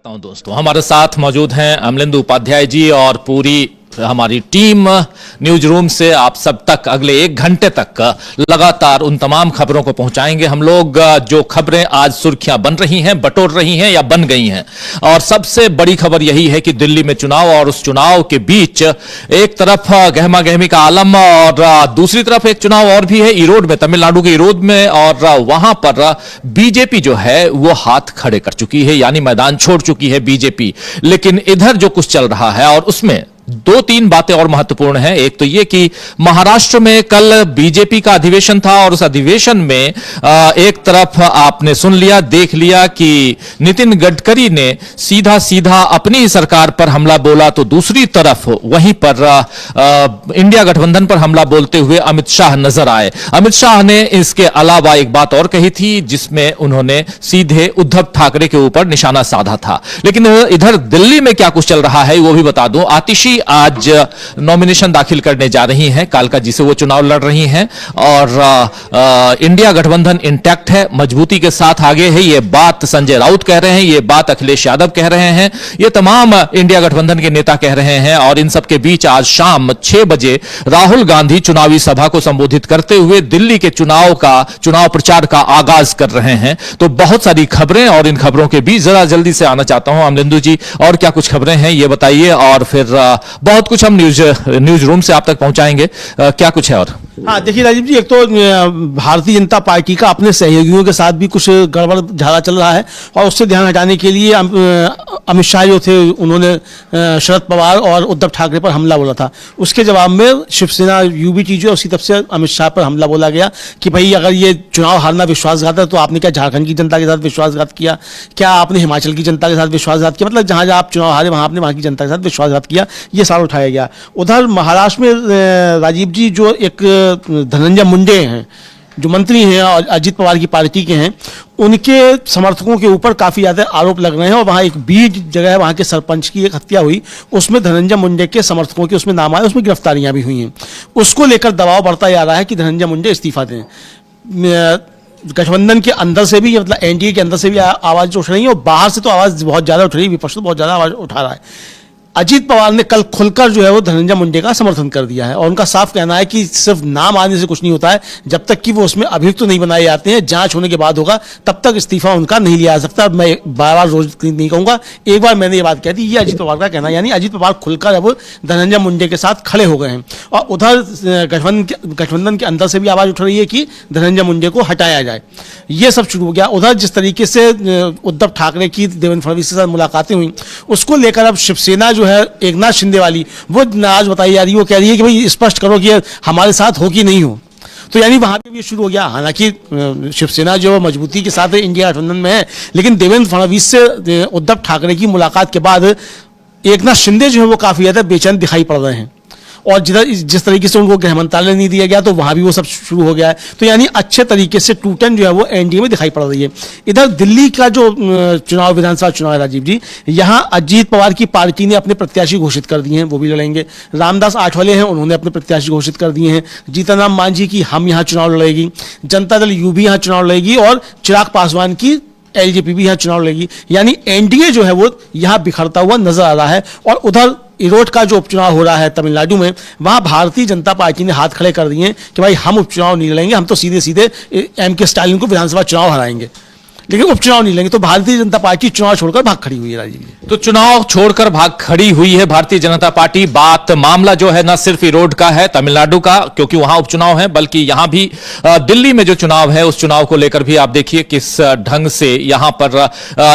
दोस्तों, हमारे साथ मौजूद हैं अमलेंदु उपाध्याय जी और पूरी हमारी टीम न्यूज रूम से आप सब तक अगले 1 घंटे तक लगातार उन तमाम खबरों को पहुंचाएंगे। हम लोग जो खबरें आज सुर्खियां बन रही हैं, बटोर रही हैं या बन गई हैं, और सबसे बड़ी खबर यही है कि दिल्ली में चुनाव और उस चुनाव के बीच एक तरफ गहमा गहमी का आलम और दूसरी तरफ एक चुनाव और भी है ईरोड में, तमिलनाडु के ईरोड में, और वहां पर बीजेपी जो है वो हाथ खड़े कर चुकी है, यानी मैदान छोड़ चुकी है बीजेपी। लेकिन इधर जो कुछ चल रहा है और उसमें 2-3 बातें और महत्वपूर्ण हैं। एक तो यह कि महाराष्ट्र में कल बीजेपी का अधिवेशन था और उस अधिवेशन में एक तरफ आपने सुन लिया, देख लिया कि नितिन गडकरी ने सीधा सीधा अपनी ही सरकार पर हमला बोला, तो दूसरी तरफ वहीं पर इंडिया गठबंधन पर हमला बोलते हुए अमित शाह नजर आए। अमित शाह ने इसके अलावा एक बात और कही थी जिसमें उन्होंने सीधे उद्धव ठाकरे के ऊपर निशाना साधा था। लेकिन इधर दिल्ली में क्या कुछ चल रहा है वो भी बता दूं। आतिशी आज नॉमिनेशन दाखिल करने जा रही हैं, कालका जी से वो चुनाव लड़ रही हैं, और इंडिया गठबंधन इंटैक्ट है, मजबूती के साथ आगे है। ये बात संजय राउत कह रहे हैं, ये बात अखिलेश यादव कह रहे हैं, ये तमाम इंडिया गठबंधन के नेता कह रहे हैं। और इन सबके बीच आज शाम 6 बजे राहुल गांधी चुनावी सभा को संबोधित करते हुए दिल्ली के चुनाव प्रचार का आगाज कर रहे हैं। तो बहुत सारी खबरें, और इन खबरों के बीच जरा जल्दी से आना चाहता हूं अमलेंदु जी, और क्या कुछ खबरें हैं ये बताइए, और फिर बहुत कुछ हम न्यूज रूम से आप तक पहुंचाएंगे। क्या कुछ है? और हाँ, देखिए राजीव जी, एक तो भारतीय जनता पार्टी का अपने सहयोगियों के साथ भी कुछ गड़बड़ झाला चल रहा है, और उससे ध्यान हटाने के लिए अमित शाह जो थे उन्होंने शरद पवार और उद्धव ठाकरे पर हमला बोला था। उसके जवाब में शिवसेना यूबीटी जो है उसकी तरफ से अमित शाह पर हमला बोला गया कि भाई अगर ये चुनाव हारना विश्वासघात है तो आपने क्या झारखंड की जनता के साथ विश्वासघात किया, क्या आपने हिमाचल की जनता के साथ विश्वासघात किया, मतलब जहां जहां आप चुनाव हारे वहां आपने वहां की जनता के साथ विश्वासघात किया, ये सवाल उठाया गया। उधर महाराष्ट्र में राजीव जी जो एक धनंजय मुंडे हैं जो मंत्री हैं और अजित पवार की पार्टी के हैं, उनके समर्थकों के ऊपर काफी ज्यादा आरोप लग रहे हैं, और वहां एक बीड जगह है, वहां के सरपंच की एक हत्या हुई, उसमें धनंजय मुंडे के समर्थकों के उसमें नाम आए, उसमें गिरफ्तारियां भी हुई हैं। उसको लेकर दबाव बढ़ता जा रहा है कि धनंजय मुंडे इस्तीफा दें। गठबंधन के अंदर से भी, मतलब एनडीए के अंदर से भी आवाज उठ रही है, और बाहर से तो आवाज बहुत ज्यादा उठ रही है, विपक्ष तो बहुत ज्यादा आवाज उठा रहा है। अजीत पवार ने कल खुलकर जो है वो धनंजय मुंडे का समर्थन कर दिया है, और उनका साफ कहना है कि सिर्फ नाम आने से कुछ नहीं होता है, जब तक कि वो उसमें अभियुक्त तो नहीं बनाए जाते हैं, जांच होने के बाद होगा, तब तक इस्तीफा उनका नहीं लिया जा सकता। मैं बार-बार रोज नहीं कहूंगा, एक बार मैंने ये बात कह दी, ये अजीत पवार का कहना है, यानी अजीत पवार खुलकर अब धनंजय मुंडे के साथ खड़े हो गए हैं। और उधर गठबंधन के अंदर से भी आवाज उठ रही है कि धनंजय मुंडे को हटाया जाए। ये सब शुरू हो गया। उधर जिस तरीके से उद्धव ठाकरे की देवेंद्र फडणवीस के साथ मुलाकातें हुई, उसको लेकर अब शिवसेना जो है एकनाथ शिंदे वाली, वो आज बताई जा रही है, वो कह रही है कि भाई स्पष्ट करो कि हमारे साथ हो कि नहीं हो। तो यानी वहां पे भी शुरू हो गया। हालांकि शिवसेना जो मजबूती के साथ इंडिया गठबंधन में है, लेकिन देवेंद्र फडणवीस से उद्धव ठाकरे की मुलाकात के बाद एकनाथ शिंदे जो है वो काफी ज्यादा बेचैन दिखाई पड़ रहे हैं, और जिस तरीके से उनको गृह मंत्रालय नहीं दिया गया तो वहां भी वो सब शुरू हो गया है। तो यानी अच्छे तरीके से टूटन जो है वो एनडीए में दिखाई पड़ रही है। इधर दिल्ली का जो चुनाव, विधानसभा चुनाव है राजीव जी, यहां अजीत पवार की पार्टी ने अपने प्रत्याशी घोषित कर दिए हैं, वो भी लड़ेंगे। रामदास आठवले हैं, उन्होंने अपने प्रत्याशी घोषित कर दिए हैं। जीतनराम मांझी की हम यहाँ चुनाव लड़ेगी, जनता दल यू भी यहाँ चुनाव लड़ेगी, और चिराग पासवान की एलजेपी भी यहाँ चुनाव लड़ेगी। यानी एनडीए जो है वो यहाँ बिखरता हुआ नजर आ रहा है। और उधर ईरोड का जो उपचुनाव हो रहा है तमिलनाडु में, वहां भारतीय जनता पार्टी ने हाथ खड़े कर दिए हैं कि भाई हम उपचुनाव नहीं लड़ेंगे, हम तो सीधे सीधे एम.के. स्टालिन को विधानसभा चुनाव हराएंगे, लेकिन उपचुनाव नहीं लेंगे। तो भारतीय जनता पार्टी चुनाव छोड़कर भाग खड़ी हुई है राजीव जी। तो चुनाव छोड़कर भाग खड़ी हुई है भारतीय जनता पार्टी। मामला जो है ना सिर्फ ईरोड का है, तमिलनाडु का, क्योंकि वहां उपचुनाव है, बल्कि यहां भी दिल्ली में जो चुनाव है उस चुनाव को लेकर भी आप देखिए किस ढंग से यहां पर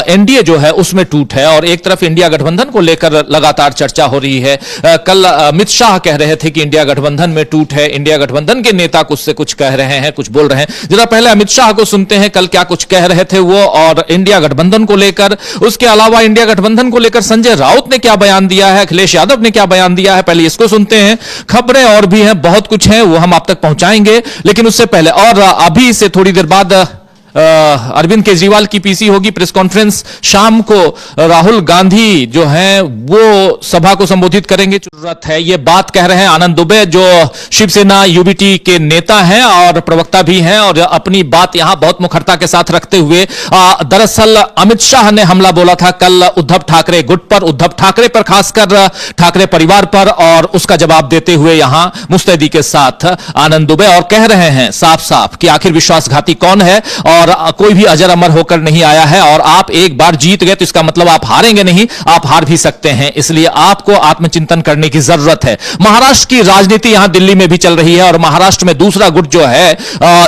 एनडीए जो है उसमें टूट है, और एक तरफ इंडिया गठबंधन को लेकर लगातार चर्चा हो रही है। कल अमित शाह कह रहे थे कि इंडिया गठबंधन में टूट है, इंडिया गठबंधन के नेता कुछ से कुछ कह रहे हैं, कुछ बोल रहे हैं। जरा पहले अमित शाह को सुनते हैं, कल क्या कुछ कह रहे थे वो, और इंडिया गठबंधन को लेकर, उसके अलावा इंडिया गठबंधन को लेकर संजय राउत ने क्या बयान दिया है, अखिलेश यादव ने क्या बयान दिया है। पहले इसको सुनते हैं। खबरें और भी हैं, बहुत कुछ है, वो हम आप तक पहुंचाएंगे, लेकिन उससे पहले और अभी से थोड़ी देर बाद अरविंद केजरीवाल की पीसी होगी प्रेस कॉन्फ्रेंस, शाम को राहुल गांधी जो हैं वो सभा को संबोधित करेंगे। जरूरत है, ये बात कह रहे हैं आनंद दुबे जो शिवसेना यूबीटी के नेता हैं और प्रवक्ता भी हैं, और अपनी बात यहां बहुत मुखरता के साथ रखते हुए दरअसल अमित शाह ने हमला बोला था कल उद्धव ठाकरे गुट पर, उद्धव ठाकरे पर, खासकर ठाकरे परिवार पर, और उसका जवाब देते हुए यहां मुस्तैदी के साथ आनंद दुबे और कह रहे हैं साफ साफ कि आखिर विश्वासघाती कौन है, और कोई भी अजर अमर होकर नहीं आया है, और आप एक बार जीत गए तो इसका मतलब आप हारेंगे नहीं, आप हार भी सकते हैं, इसलिए आपको आत्मचिंतन करने की जरूरत है। महाराष्ट्र की राजनीति यहां दिल्ली में भी चल रही है, और महाराष्ट्र में दूसरा गुट जो है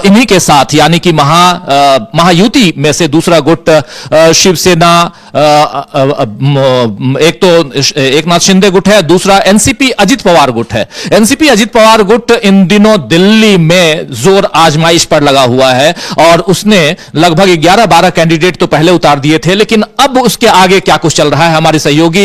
इन्हीं के साथ, यानी कि महायुति में से दूसरा गुट शिवसेना, एक तो एकनाथ शिंदे गुट है, दूसरा एनसीपी अजित पवार गुट है। एनसीपी अजित पवार गुट इन दिनों दिल्ली में जोर आजमाइश पर लगा हुआ है, और उसने लगभग 11-12 कैंडिडेट तो पहले उतार दिए थे, लेकिन अब उसके आगे क्या कुछ चल रहा है, हमारे सहयोगी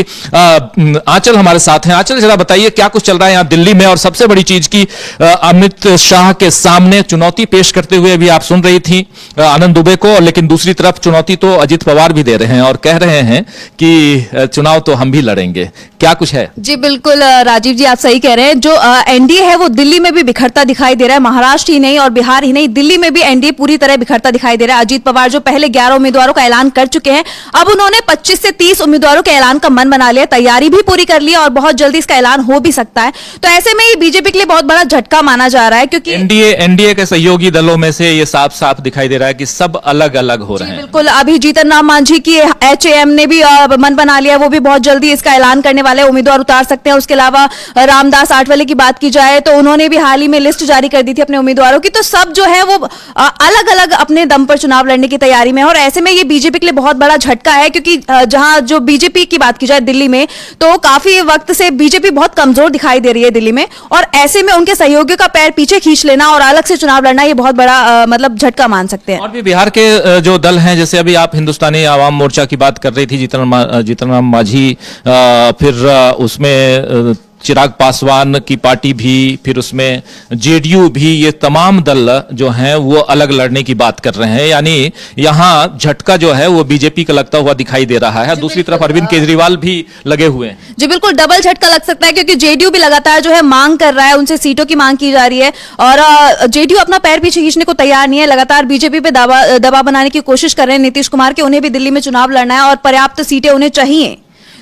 आंचल हमारे साथ हैं। आंचल, जरा बताइए क्या कुछ चल रहा है यहां दिल्ली में, और सबसे बड़ी चीज की अमित शाह के सामने चुनौती पेश करते हुए भी आप सुन रही थी आनंद दुबे को, लेकिन दूसरी तरफ चुनौती तो अजित पवार भी दे रहे हैं और कह रहे हैं कि चुनाव तो हम भी लड़ेंगे, क्या कुछ है? जी बिल्कुल राजीव जी, आप सही कह रहे हैं। जो एनडीए है वो दिल्ली में भी बिखरता दिखाई दे रहा है, महाराष्ट्र ही नहीं और बिहार ही नहीं, दिल्ली में भी एनडीए पूरी तरह बिखरता दिखाई दे रहा है। अजीत पवार जो पहले 11 उम्मीदवारों का ऐलान कर चुके हैं, अब उन्होंने 25 से 30 उम्मीदवारों के ऐलान का मन बना लिया, तैयारी भी पूरी कर ली और बहुत जल्दी इसका ऐलान हो भी सकता है। तो ऐसे में ये बीजेपी के लिए बहुत बड़ा झटका माना जा रहा है, क्योंकि एनडीए के सहयोगी दलों में से ये साफ साफ दिखाई दे रहा है कि सब अलग अलग हो रहे हैं। बिल्कुल, अभी जीतन राम मांझी की एचएएम ने भी मन बना लिया, वो भी बहुत जल्दी इसका ऐलान करने वाले, उम्मीदवार उतार सकते हैं। उसके अलावा रामदास आठवले की बात की जाए तो उन्होंने भी हाल ही में लिस्ट जारी कर दी थी अपने उम्मीदवारों की। तो सब जो है वो अलग अलग अपने दम पर चुनाव लड़ने की तैयारी में है, और ऐसे में ये बीजेपी के लिए बहुत बड़ा झटका है, क्योंकि जहां जो बीजेपी की बात की जाए दिल्ली में, तो काफी वक्त से बीजेपी बहुत कमजोर दिखाई दे रही है दिल्ली में, और ऐसे में उनके सहयोगियों का पैर पीछे खींच लेना और अलग से चुनाव लड़ना, ये बहुत बड़ा मतलब झटका मान सकते हैं। और भी बिहार के जो दल हैं, जैसे अभी आप हिंदुस्तानी आवाम मोर्चा की बात कर रही थी, जीतन राम मांझी, फिर उसमें चिराग पासवान की पार्टी भी, फिर उसमें जेडीयू भी, ये तमाम दल जो हैं वो अलग लड़ने की बात कर रहे हैं, यानी यहां झटका जो है वो बीजेपी का लगता हुआ दिखाई दे रहा है। दूसरी तरफ अरविंद केजरीवाल भी लगे हुए हैं। जी बिल्कुल, डबल झटका लग सकता है, क्योंकि जेडीयू भी लगातार जो है मांग कर रहा है, उनसे सीटों की मांग की जा रही है, और जेडीयू अपना पैर पीछे खींचने को तैयार नहीं है, लगातार बीजेपी पे दबाव बनाने की कोशिश कर रहे हैं नीतीश कुमार के, उन्हें भी दिल्ली में चुनाव लड़ना है और पर्याप्त सीटें उन्हें चाहिए।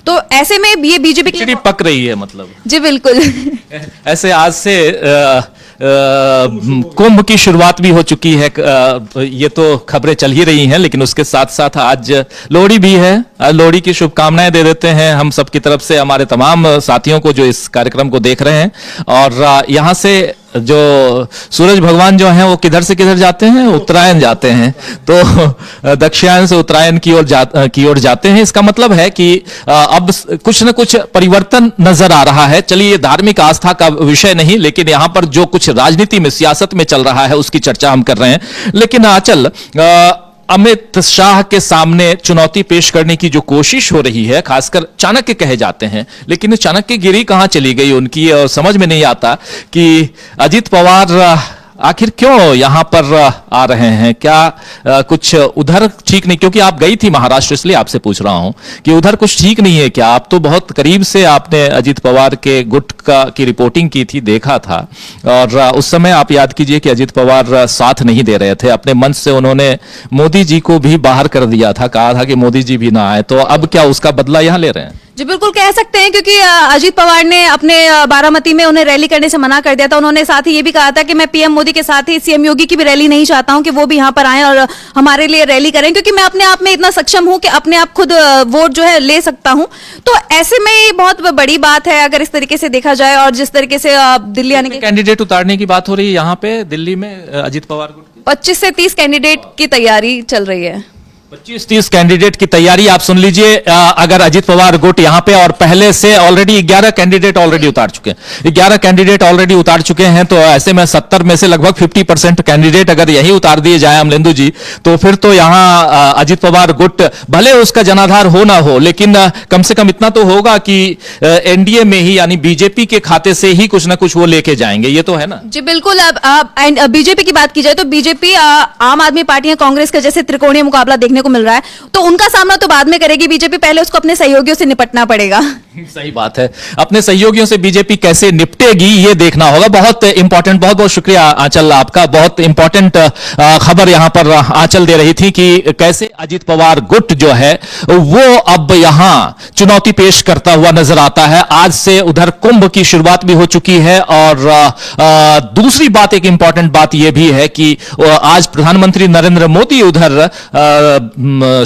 तो ऐसे में ये बीजेपी की पक रही है, मतलब। जी बिल्कुल। ऐसे आज से कुंभ की शुरुआत भी हो चुकी है, ये तो खबरें चल ही रही हैं, लेकिन उसके साथ साथ आज लोहड़ी भी है। लोहड़ी की शुभकामनाएं दे देते हैं हम सब की तरफ से हमारे तमाम साथियों को जो इस कार्यक्रम को देख रहे हैं। और यहाँ से जो सूरज भगवान जो हैं वो किधर से किधर जाते हैं, उत्तरायण जाते हैं, तो दक्षिणायन से उत्तरायण की ओर जाते हैं। इसका मतलब है कि अब कुछ न कुछ परिवर्तन नजर आ रहा है। चलिए, ये धार्मिक आस्था का विषय नहीं, लेकिन यहां पर जो कुछ राजनीति में, सियासत में चल रहा है उसकी चर्चा हम कर रहे हैं। लेकिन आंचल, अमित शाह के सामने चुनौती पेश करने की जो कोशिश हो रही है, खासकर चाणक्य कहे जाते हैं, लेकिन चाणक्य गिरी कहां चली गई उनकी, और समझ में नहीं आता कि अजित पवार आखिर क्यों यहां पर आ रहे हैं। क्या कुछ उधर ठीक नहीं, क्योंकि आप गई थी महाराष्ट्र, इसलिए आपसे पूछ रहा हूं कि उधर कुछ ठीक नहीं है क्या? आप तो बहुत करीब से आपने अजित पवार के गुट की रिपोर्टिंग की थी, देखा था, और उस समय आप याद कीजिए कि अजित पवार साथ नहीं दे रहे थे, अपने मंच से उन्होंने मोदी जी को भी बाहर कर दिया था, कहा था कि मोदी जी भी ना आए। तो अब क्या उसका बदला यहां ले रहे हैं? जी बिल्कुल कह सकते हैं, क्योंकि अजीत पवार ने अपने बारामती में उन्हें रैली करने से मना कर दिया था। उन्होंने साथ ही ये भी कहा था कि मैं पीएम मोदी के साथ ही सीएम योगी की भी रैली नहीं चाहता हूं कि वो भी यहां पर आए और हमारे लिए रैली करें, क्योंकि मैं अपने आप में इतना सक्षम हूं कि अपने आप खुद वोट जो है ले सकता हूं। तो ऐसे में ये बहुत बड़ी बात है अगर इस तरीके से देखा जाए, और जिस तरीके से दिल्ली आने के कैंडिडेट उतारने की बात हो रही है यहाँ पे दिल्ली में अजित पवार को, 25 से 30 कैंडिडेट की तैयारी चल रही है। 25-30 कैंडिडेट की तैयारी आप सुन लीजिए। अगर अजीत पवार गुट यहां पे और पहले से ऑलरेडी 11 कैंडिडेट ऑलरेडी उतार चुके हैं, 11 कैंडिडेट ऑलरेडी उतार चुके हैं, तो ऐसे में 70 में से लगभग 50% कैंडिडेट अगर यही उतार दिए जाए अमलेंदु जी, तो फिर तो यहां अजीत पवार गुट भले उसका जनाधार हो ना हो, लेकिन कम से कम इतना तो होगा कि एनडीए में ही यानी बीजेपी के खाते से ही कुछ ना कुछ वो लेके जाएंगे। ये तो है ना जी बिल्कुल। अब बीजेपी की बात की जाए तो बीजेपी आम आदमी पार्टी या कांग्रेस का जैसे त्रिकोणीय मुकाबला देखने को मिल रहा है, तो उनका सामना तो बाद में करेगी बीजेपी, पहले उसको अपने सहयोगियों से निपटना पड़ेगा। सही बात है, अपने सहयोगियों से बीजेपी कैसे निपटेगी ये देखना होगा। बहुत इंपॉर्टेंट, बहुत बहुत शुक्रिया आंचल आपका, बहुत इंपॉर्टेंट खबर यहां पर आंचल दे रही थी कि कैसे अजीत पवार गुट जो है वो अब यहां चुनौती पेश करता हुआ नजर आता है। आज से उधर कुंभ की शुरुआत भी हो चुकी है, और दूसरी बात, एक इंपॉर्टेंट बात यह भी है कि आज प्रधानमंत्री नरेंद्र मोदी उधर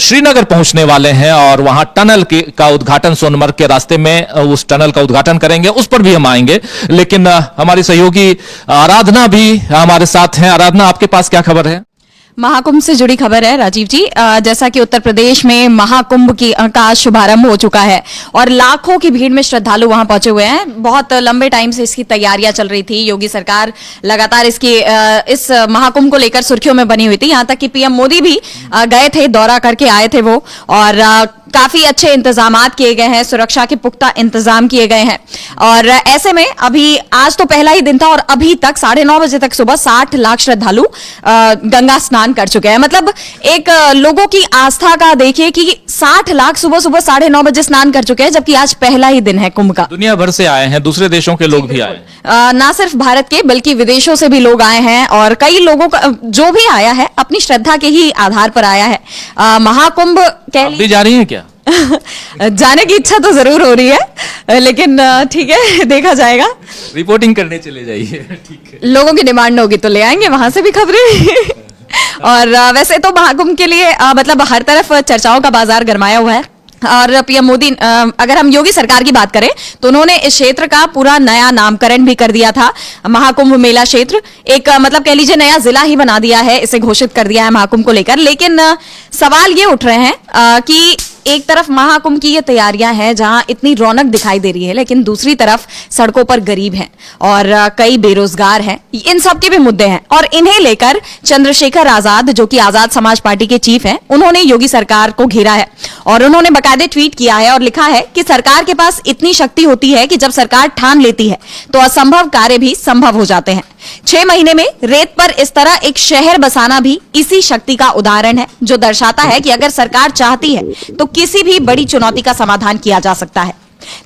श्रीनगर पहुंचने वाले हैं और वहां टनल का उद्घाटन सोनमर्ग के रास्ते में उस टनल का उद्घाटन करेंगे, उस पर भी हम आएंगे। लेकिन हमारी सहयोगी आराधना भी हमारे साथ हैं। आराधना, आपके पास क्या खबर है? महाकुंभ से जुड़ी खबर है राजीव जी। जैसा कि उत्तर प्रदेश में महाकुंभ का शुभारंभ हो चुका है और लाखों की भीड़ में श्रद्धालु वहां पहुंचे हुए हैं। बहुत लंबे टाइम से इसकी तैयारियां चल रही थी। योगी सरकार लगातार इस महाकुंभ को लेकर सुर्खियों में बनी हुई थी। यहां तक कि पीएम मोदी भी गए थे, दौरा करके आए थे वो, और काफी अच्छे इंतजामात किए गए हैं, सुरक्षा के पुख्ता इंतजाम किए गए हैं। और ऐसे में अभी आज तो पहला ही दिन था और अभी तक 9:30 बजे तक सुबह 60 लाख श्रद्धालु गंगा स्नान कर चुके हैं। मतलब एक लोगों की आस्था का देखिए कि 60 लाख सुबह सुबह 9:30 बजे स्नान कर चुके हैं, जबकि आज पहला ही दिन है कुंभ का। दुनिया भर से आए हैं, दूसरे देशों के लोग भी आए हैं, ना सिर्फ भारत के बल्कि विदेशों से भी लोग आए हैं, और कई लोगों का जो भी आया है अपनी श्रद्धा के ही आधार पर आया है। महाकुंभ आप भी जा रही हैं क्या? जाने की इच्छा तो जरूर हो रही है, लेकिन ठीक है, देखा जाएगा। रिपोर्टिंग करने चले जाइए, ठीक है। लोगों की डिमांड होगी तो ले आएंगे वहां से भी खबरें। और वैसे तो महाकुंभ के लिए मतलब हर तरफ चर्चाओं का बाजार गरमाया हुआ है। और पीएम मोदी, अगर हम योगी सरकार की बात करें तो उन्होंने इस क्षेत्र का पूरा नया नामकरण भी कर दिया था। महाकुंभ मेला क्षेत्र एक मतलब कह लीजिए नया जिला ही बना दिया है, इसे घोषित कर दिया है महाकुंभ को लेकर। लेकिन सवाल ये उठ रहे हैं कि एक तरफ महाकुंभ की ये तैयारियां हैं जहां इतनी रौनक दिखाई दे रही है, लेकिन दूसरी तरफ सड़कों पर गरीब हैं और कई बेरोजगार हैं। इन सब के भी मुद्दे हैं और इन्हें लेकर चंद्रशेखर आजाद, जो कि आजाद समाज पार्टी के चीफ हैं, उन्होंने योगी सरकार को घेरा है और उन्होंने बाकायदे ट्वीट किया है और लिखा है कि सरकार के पास इतनी शक्ति होती है कि जब सरकार ठान लेती है तो असंभव कार्य भी संभव हो जाते हैं। 6 महीने में रेत पर इस तरह एक शहर बसाना भी इसी शक्ति का उदाहरण है, जो दर्शाता है कि अगर सरकार चाहती है तो किसी भी बड़ी चुनौती का समाधान किया जा सकता है।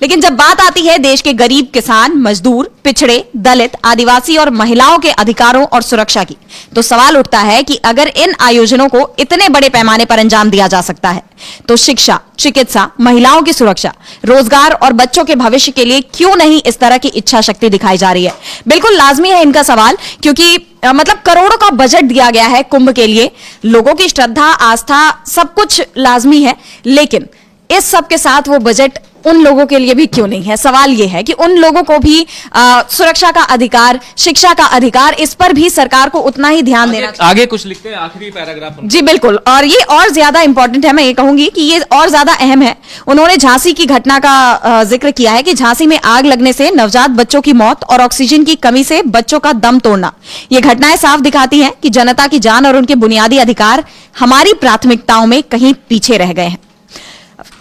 लेकिन जब बात आती है देश के गरीब, किसान, मजदूर, पिछड़े, दलित, आदिवासी और महिलाओं के अधिकारों और सुरक्षा की, तो सवाल उठता है कि अगर इन आयोजनों को इतने बड़े पैमाने पर अंजाम दिया जा सकता है तो शिक्षा, चिकित्सा, महिलाओं की सुरक्षा, रोजगार और बच्चों के भविष्य के लिए क्यों नहीं इस तरह की इच्छा शक्ति दिखाई जा रही है? बिल्कुल लाजमी है इनका सवाल, क्योंकि मतलब करोड़ों का बजट दिया गया है कुंभ के लिए। लोगों की श्रद्धा, आस्था, सब कुछ लाजमी है, लेकिन इस सब के साथ वो बजट उन लोगों के लिए भी क्यों नहीं है? सवाल ये है कि उन लोगों को भी सुरक्षा का अधिकार, शिक्षा का अधिकार, इस पर भी सरकार को उतना ही ध्यान देना चाहिए। आगे कुछ लिखते हैं आखिरी पैराग्राफ। जी बिल्कुल, और ये और ज्यादा इंपॉर्टेंट है, मैं ये कहूंगी कि ये और ज्यादा अहम है। उन्होंने झांसी की घटना का जिक्र किया है कि झांसी में आग लगने से नवजात बच्चों की मौत और ऑक्सीजन की कमी से बच्चों का दम तोड़ना, ये घटनाएं साफ दिखाती हैं कि जनता की जान और उनके बुनियादी अधिकार हमारी प्राथमिकताओं में कहीं पीछे रह गए हैं।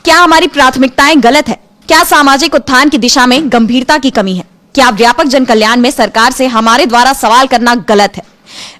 क्या हमारी प्राथमिकताएं गलत है? क्या सामाजिक उत्थान की दिशा में गंभीरता की कमी है? क्या व्यापक जन कल्याण में सरकार से हमारे द्वारा सवाल करना गलत है?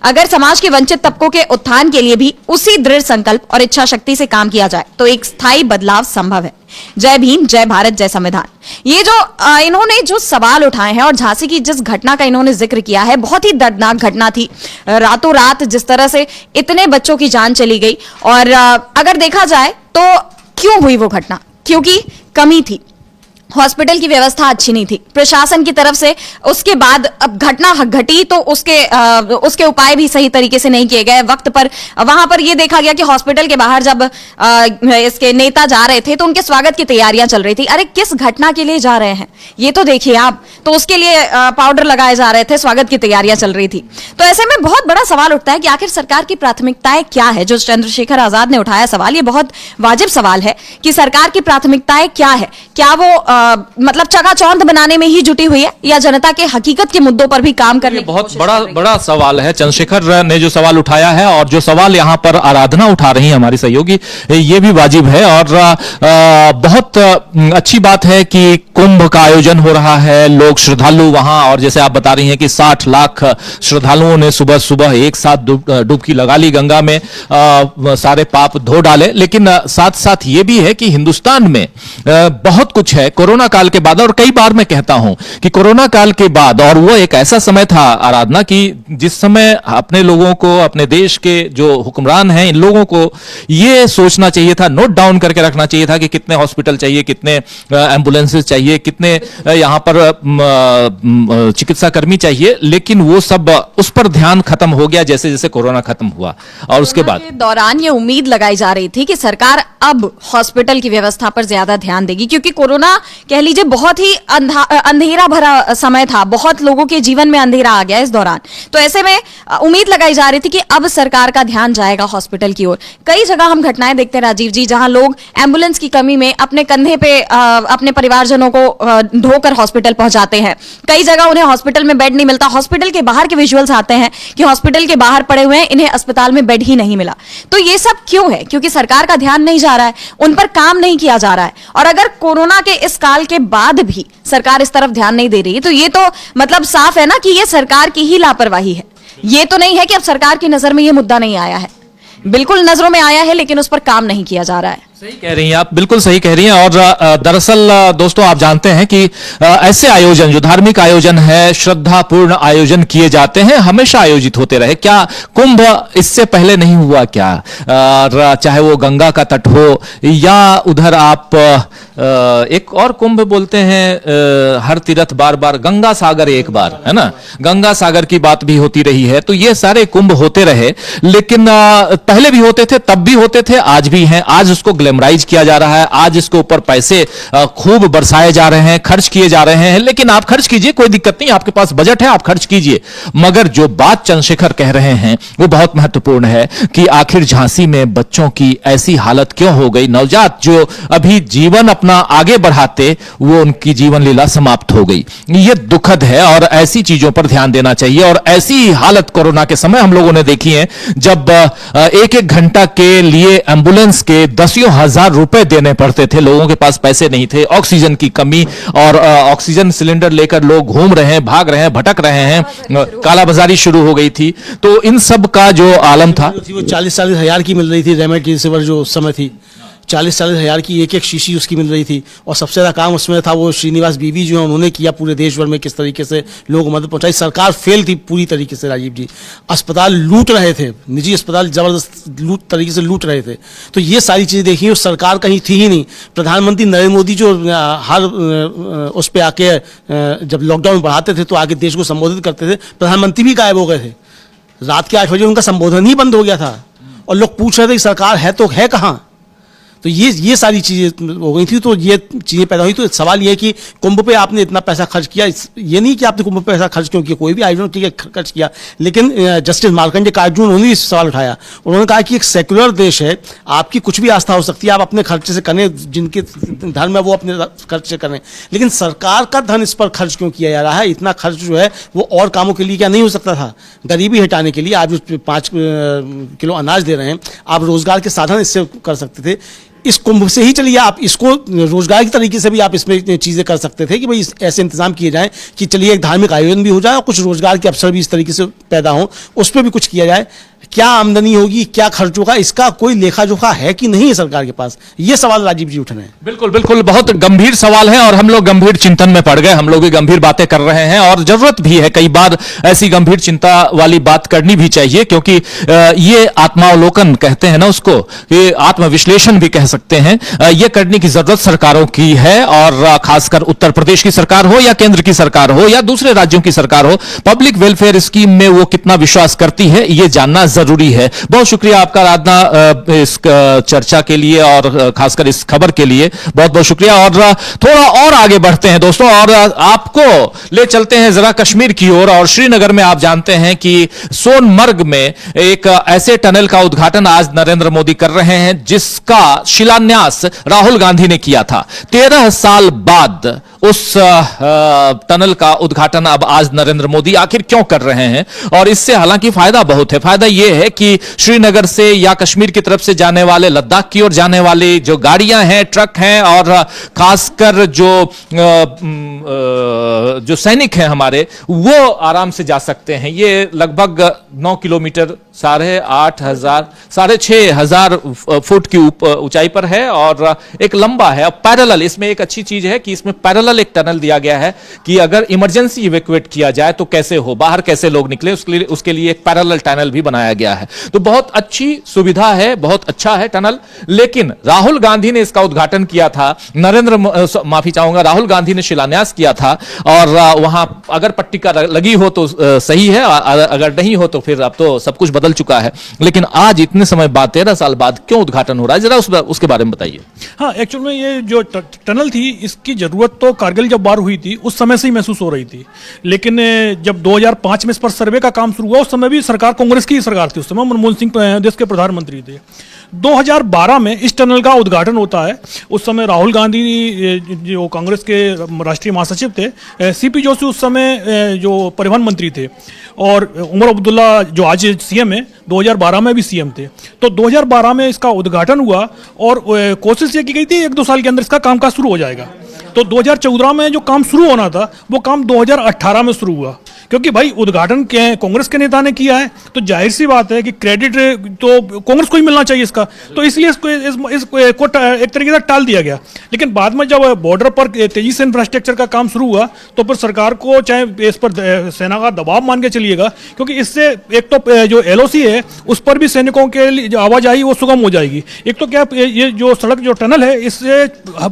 अगर समाज के वंचित तबकों के उत्थान के लिए भी उसी दृढ़ संकल्प और इच्छा शक्ति से काम किया जाए तो एक स्थायी बदलाव संभव है। जय भीम, जय भारत, जय संविधान। ये जो इन्होंने जो सवाल उठाए हैं और झांसी की जिस घटना का इन्होंने जिक्र किया है, बहुत ही दर्दनाक घटना थी। रातों रात जिस तरह से इतने बच्चों की जान चली गई, और अगर देखा जाए तो क्यों हुई वो घटना? क्योंकि कमी थी, हॉस्पिटल की व्यवस्था अच्छी नहीं थी प्रशासन की तरफ से। उसके बाद अब घटना घटी तो उसके उपाय भी सही तरीके से नहीं किए गए वक्त पर। वहां पर यह देखा गया कि हॉस्पिटल के बाहर जब इसके नेता जा रहे थे तो उनके स्वागत की तैयारियां चल रही थी। अरे किस घटना के लिए जा रहे हैं ये तो देखिए आप। तो उसके लिए पाउडर लगाए जा रहे थे, स्वागत की तैयारियां चल रही थी। तो ऐसे में बहुत बड़ा सवाल उठता है कि आखिर सरकार की प्राथमिकताएं क्या है। जो चंद्रशेखर आजाद ने उठाया सवाल, ये बहुत वाजिब सवाल है कि सरकार की प्राथमिकताएं क्या है। क्या वो मतलब चकाचौंध बनाने में ही जुटी हुई है या जनता के हकीकत के मुद्दों पर भी काम करने की बहुत कोशिश बड़ा कर रही है? बड़ा सवाल है। चंद्रशेखर ने जो सवाल उठाया है और जो सवाल यहां पर आराधना उठा रही है हमारी सहयोगी, ये भी वाजिब है। और बहुत अच्छी बात है कि कुंभ का आयोजन हो रहा है, लोग श्रद्धालु वहां, और जैसे आप बता रही हैं कि 60 लाख श्रद्धालुओं ने सुबह सुबह एक साथ डुबकी लगा ली गंगा में, सारे पाप धो डाले। लेकिन साथ साथ ये भी है कि हिंदुस्तान में बहुत कुछ है कोरोना काल के बाद। और कई बार मैं कहता हूं कि कोरोना काल के बाद, और वो एक ऐसा समय था आराधना की जिस समय अपने लोगों को, अपने देश के जो हुक्मरान हैं, इन लोगों को ये सोचना चाहिए था, नोट डाउन करके रखना चाहिए था कि कितने हॉस्पिटल चाहिए, कितने एम्बुलेंसेस चाहिए, कितने यहां पर चिकित्सा कर्मी चाहिए। लेकिन वो सब, उस पर ध्यान खत्म हो गया जैसे जैसे कोरोना खत्म हुआ। और उसके बाद के दौरान ये उम्मीद लगाई जा रही थी कि सरकार अब हॉस्पिटल की व्यवस्था पर ज्यादा ध्यान देगी, क्योंकि कोरोना कह लीजिए बहुत ही अंधेरा भरा समय था, बहुत लोगों के जीवन में अंधेरा आ गया इस दौरान। तो ऐसे में उम्मीद लगाई जा रही थी कि अब सरकार का ध्यान जाएगा हॉस्पिटल की ओर। कई जगह हम घटनाएं देखते हैं राजीव जी, जहां लोग एम्बुलेंस की कमी में अपने कंधे पे अपने परिवारजनों को ढोकर हॉस्पिटल पहुंचाते हैं। कई जगह उन्हें हॉस्पिटल में बेड नहीं मिलता। हॉस्पिटल के बाहर के विजुअल्स आते हैं कि हॉस्पिटल के बाहर पड़े हुए हैं, इन्हें अस्पताल में बेड ही नहीं मिला। तो ये सब क्यों है? क्योंकि सरकार का ध्यान नहीं जा रहा है, उन पर काम नहीं किया जा रहा है। और अगर कोरोना के इस काल के बाद भी सरकार इस तरफ ध्यान नहीं दे रही है तो ये तो मतलब साफ है ना कि ये सरकार की ही लापरवाही है। ये तो नहीं है कि अब सरकार की नजर में ये मुद्दा नहीं आया है, बिल्कुल नजरों में आया है, लेकिन उस पर काम नहीं किया जा रहा है। सही कह रही हैं आप, बिल्कुल सही कह रही हैं। और दरअसल दोस्तों, आप जानते हैं कि ऐसे आयोजन, जो धार्मिक आयोजन है, श्रद्धापूर्ण आयोजन किए जाते हैं, हमेशा आयोजित होते रहे। क्या कुंभ इससे पहले नहीं हुआ क्या? चाहे वो गंगा का तट हो या उधर आप एक और कुंभ बोलते हैं, हर तीर्थ बार बार, गंगा सागर एक बार, है ना, गंगा सागर की बात भी होती रही है। तो ये सारे कुंभ होते रहे, लेकिन पहले भी होते थे, तब भी होते थे, आज भी हैं। आज उसको ग्लैमराइज किया जा रहा है, आज इसके ऊपर पैसे खूब बरसाए जा रहे हैं, खर्च किए जा रहे हैं। लेकिन आप खर्च कीजिए, कोई दिक्कत नहीं, आपके पास बजट है, आप खर्च कीजिए। मगर जो बात चंद्रशेखर कह रहे हैं वो बहुत महत्वपूर्ण है कि आखिर झांसी में बच्चों की ऐसी हालत क्यों हो गई? नवजात जो अभी जीवन अपना आगे बढ़ाते, वो उनकी जीवन लीला समाप्त हो गई। ये दुखद है और ऐसी चीजों पर ध्यान देना चाहिए। और ऐसी हालत कोरोना के समय हम लोगों ने देखी है, जब एक एक घंटा के लिए एम्बुलेंस के दसियों हजार रुपए देने पड़ते थे, लोगों के पास पैसे नहीं थे, ऑक्सीजन की कमी, और ऑक्सीजन सिलेंडर लेकर लोग घूम रहे हैं, भाग रहे हैं, भटक रहे हैं, कालाबाजारी शुरू हो गई थी। तो इन सब का जो आलम था, वो 40-40 हजार की मिल रही थी रेमडेसिविर, जो उस समय थी 40-40 हजार की एक एक शीशी उसकी मिल रही थी। और सबसे ज़्यादा काम उसमें था वो श्रीनिवास बीवी जो है, उन्होंने किया पूरे देश भर में, किस तरीके से लोगों को मदद पहुंचाई। सरकार फेल थी पूरी तरीके से राजीव जी, अस्पताल लूट रहे थे, निजी अस्पताल जबरदस्त तरीके से लूट रहे थे। तो ये सारी चीज़ें देखी, उस सरकार कहीं थी ही नहीं। प्रधानमंत्री नरेंद्र मोदी जो हर उस पर आके जब लॉकडाउन बढ़ाते थे तो आगे देश को संबोधित करते थे, प्रधानमंत्री भी गायब हो गए थे। रात के 8 बजे उनका संबोधन ही बंद हो गया था और लोग पूछ रहे थे कि सरकार है तो है कहाँ। तो ये सारी चीज़ें हो गई थी, तो ये चीज़ें पैदा हुई। तो सवाल ये है कि कुंभ पे आपने इतना पैसा खर्च किया, ये नहीं कि आपने कुंभ पे पैसा खर्च क्यों किया, कोई भी आयोजन ठीक है खर्च किया, लेकिन जस्टिस मार्कंडेय कार्जू उन्होंने भी सवाल उठाया। उन्होंने कहा कि एक सेक्युलर देश है, आपकी कुछ भी आस्था हो सकती है, आप अपने खर्चे से करें, जिनके धर्म है वो अपने खर्च से करें, लेकिन सरकार का धन इस पर खर्च क्यों किया जा रहा है? इतना खर्च जो है वो और कामों के लिए क्या नहीं हो सकता था? गरीबी हटाने के लिए आप जो 5 किलो अनाज दे रहे हैं, आप रोजगार के साधन इससे कर सकते थे। इस कुंभ से ही चलिए, आप इसको रोजगार की तरीके से भी आप इसमें चीज़ें कर सकते थे कि भाई ऐसे इंतजाम किए जाएं कि चलिए एक धार्मिक आयोजन भी हो जाए और कुछ रोजगार के अवसर भी इस तरीके से पैदा हों, उस पर भी कुछ किया जाए। क्या आमदनी होगी, क्या खर्च होगा, इसका कोई लेखा जोखा है कि नहीं है सरकार के पास? ये सवाल राजीव जी उठ रहे हैं। बिल्कुल बिल्कुल, बहुत गंभीर सवाल है और हम लोग गंभीर चिंतन में पड़ गए। हम लोग भी गंभीर बातें कर रहे हैं और जरूरत भी है, कई बार ऐसी गंभीर चिंता वाली बात करनी भी चाहिए, क्योंकि ये आत्मावलोकन कहते हैं ना उसको, ये आत्मविश्लेषण भी कह सकते हैं, ये करने की जरूरत सरकारों की है। और खासकर उत्तर प्रदेश की सरकार हो या केंद्र की सरकार हो या दूसरे राज्यों की सरकार हो, पब्लिक वेलफेयर स्कीम में वो कितना विश्वास करती है ये जानना जरूरी है। बहुत शुक्रिया आपका आराधना इस चर्चा के लिए और खासकर इस खबर के लिए, बहुत बहुत शुक्रिया। और थोड़ा और आगे बढ़ते हैं दोस्तों और आपको ले चलते हैं जरा कश्मीर की ओर। और श्रीनगर में आप जानते हैं कि सोनमर्ग में एक ऐसे टनल का उद्घाटन आज नरेंद्र मोदी कर रहे हैं जिसका शिलान्यास राहुल गांधी ने किया था। 13 साल बाद उस टनल का उद्घाटन अब आज नरेंद्र मोदी आखिर क्यों कर रहे हैं? और इससे हालांकि फायदा बहुत है। फायदा यह है कि श्रीनगर से या कश्मीर की तरफ से जाने वाले, लद्दाख की ओर जाने वाली जो गाड़ियां हैं, ट्रक हैं और खासकर जो सैनिक हैं हमारे, वो आराम से जा सकते हैं। ये लगभग 9 किलोमीटर 6,500 फुट की ऊंचाई पर है और एक लंबा है। पैरेलल, इसमें एक अच्छी चीज है कि इसमें पैरेलल एक टनल दिया गया है कि अगर इमरजेंसी इवैक्यूएट किया जाए तो कैसे हो, बाहर कैसे लोग निकले, उसके लिए एक पैरेलल टनल भी बनाया गया है। तो बहुत अच्छी सुविधा है, बहुत अच्छा है टनल। लेकिन राहुल गांधी ने इसका उद्घाटन किया था, राहुल गांधी ने शिलान्यास किया था और वहां अगर पट्टिका लगी हो तो सही है, अगर नहीं हो तो फिर अब तो सब कुछ बदल चुका है। लेकिन आज इतने समय बाद, 13 साल बाद क्यों उद्घाटन हो रहा है, जरा उसके बारे में बताइए। हाँ, एक्चुअल में ये जो टनल थी इसकी जरूरत तो कारगिल जब वार हुई थी उस समय से ही महसूस हो रही थी। लेकिन जब 2005 में इस पर सर्वे का काम शुरू हुआ, उस समय भी सरकार कांग्रेस की सरकार थी, उस समय मनमोहन सिंह देश के प्रधानमंत्री थे। 2012 में इस टनल का उद्घाटन होता है। उस समय राहुल गांधी जो कांग्रेस के राष्ट्रीय महासचिव थे, सीपी जोशी उस समय जो परिवहन मंत्री थे, और उमर अब्दुल्ला जो आज सीएम है, 2012 में भी सीएम थे। तो 2012 में इसका उद्घाटन हुआ और कोशिश ये की गई थी 1-2 साल के अंदर इसका कामकाज शुरू हो जाएगा। तो 2014 में जो काम शुरू होना था वो काम 2018 में शुरू हुआ, क्योंकि भाई उद्घाटन कांग्रेस के नेता ने किया है तो जाहिर सी बात है कि क्रेडिट तो कांग्रेस को ही मिलना चाहिए इसका। तो इसलिए इसको एक तरीके से टाल दिया गया। लेकिन बाद में जब बॉर्डर पर तेजी से इंफ्रास्ट्रक्चर का काम शुरू हुआ तो फिर सरकार को चाहे इस पर सेना का दबाव मान के चलिएगा, क्योंकि इससे एक तो जो LOC है उस पर भी सैनिकों के लिए जो आवाजाही वो सुगम हो जाएगी। एक तो क्या ये जो सड़क जो टनल है इससे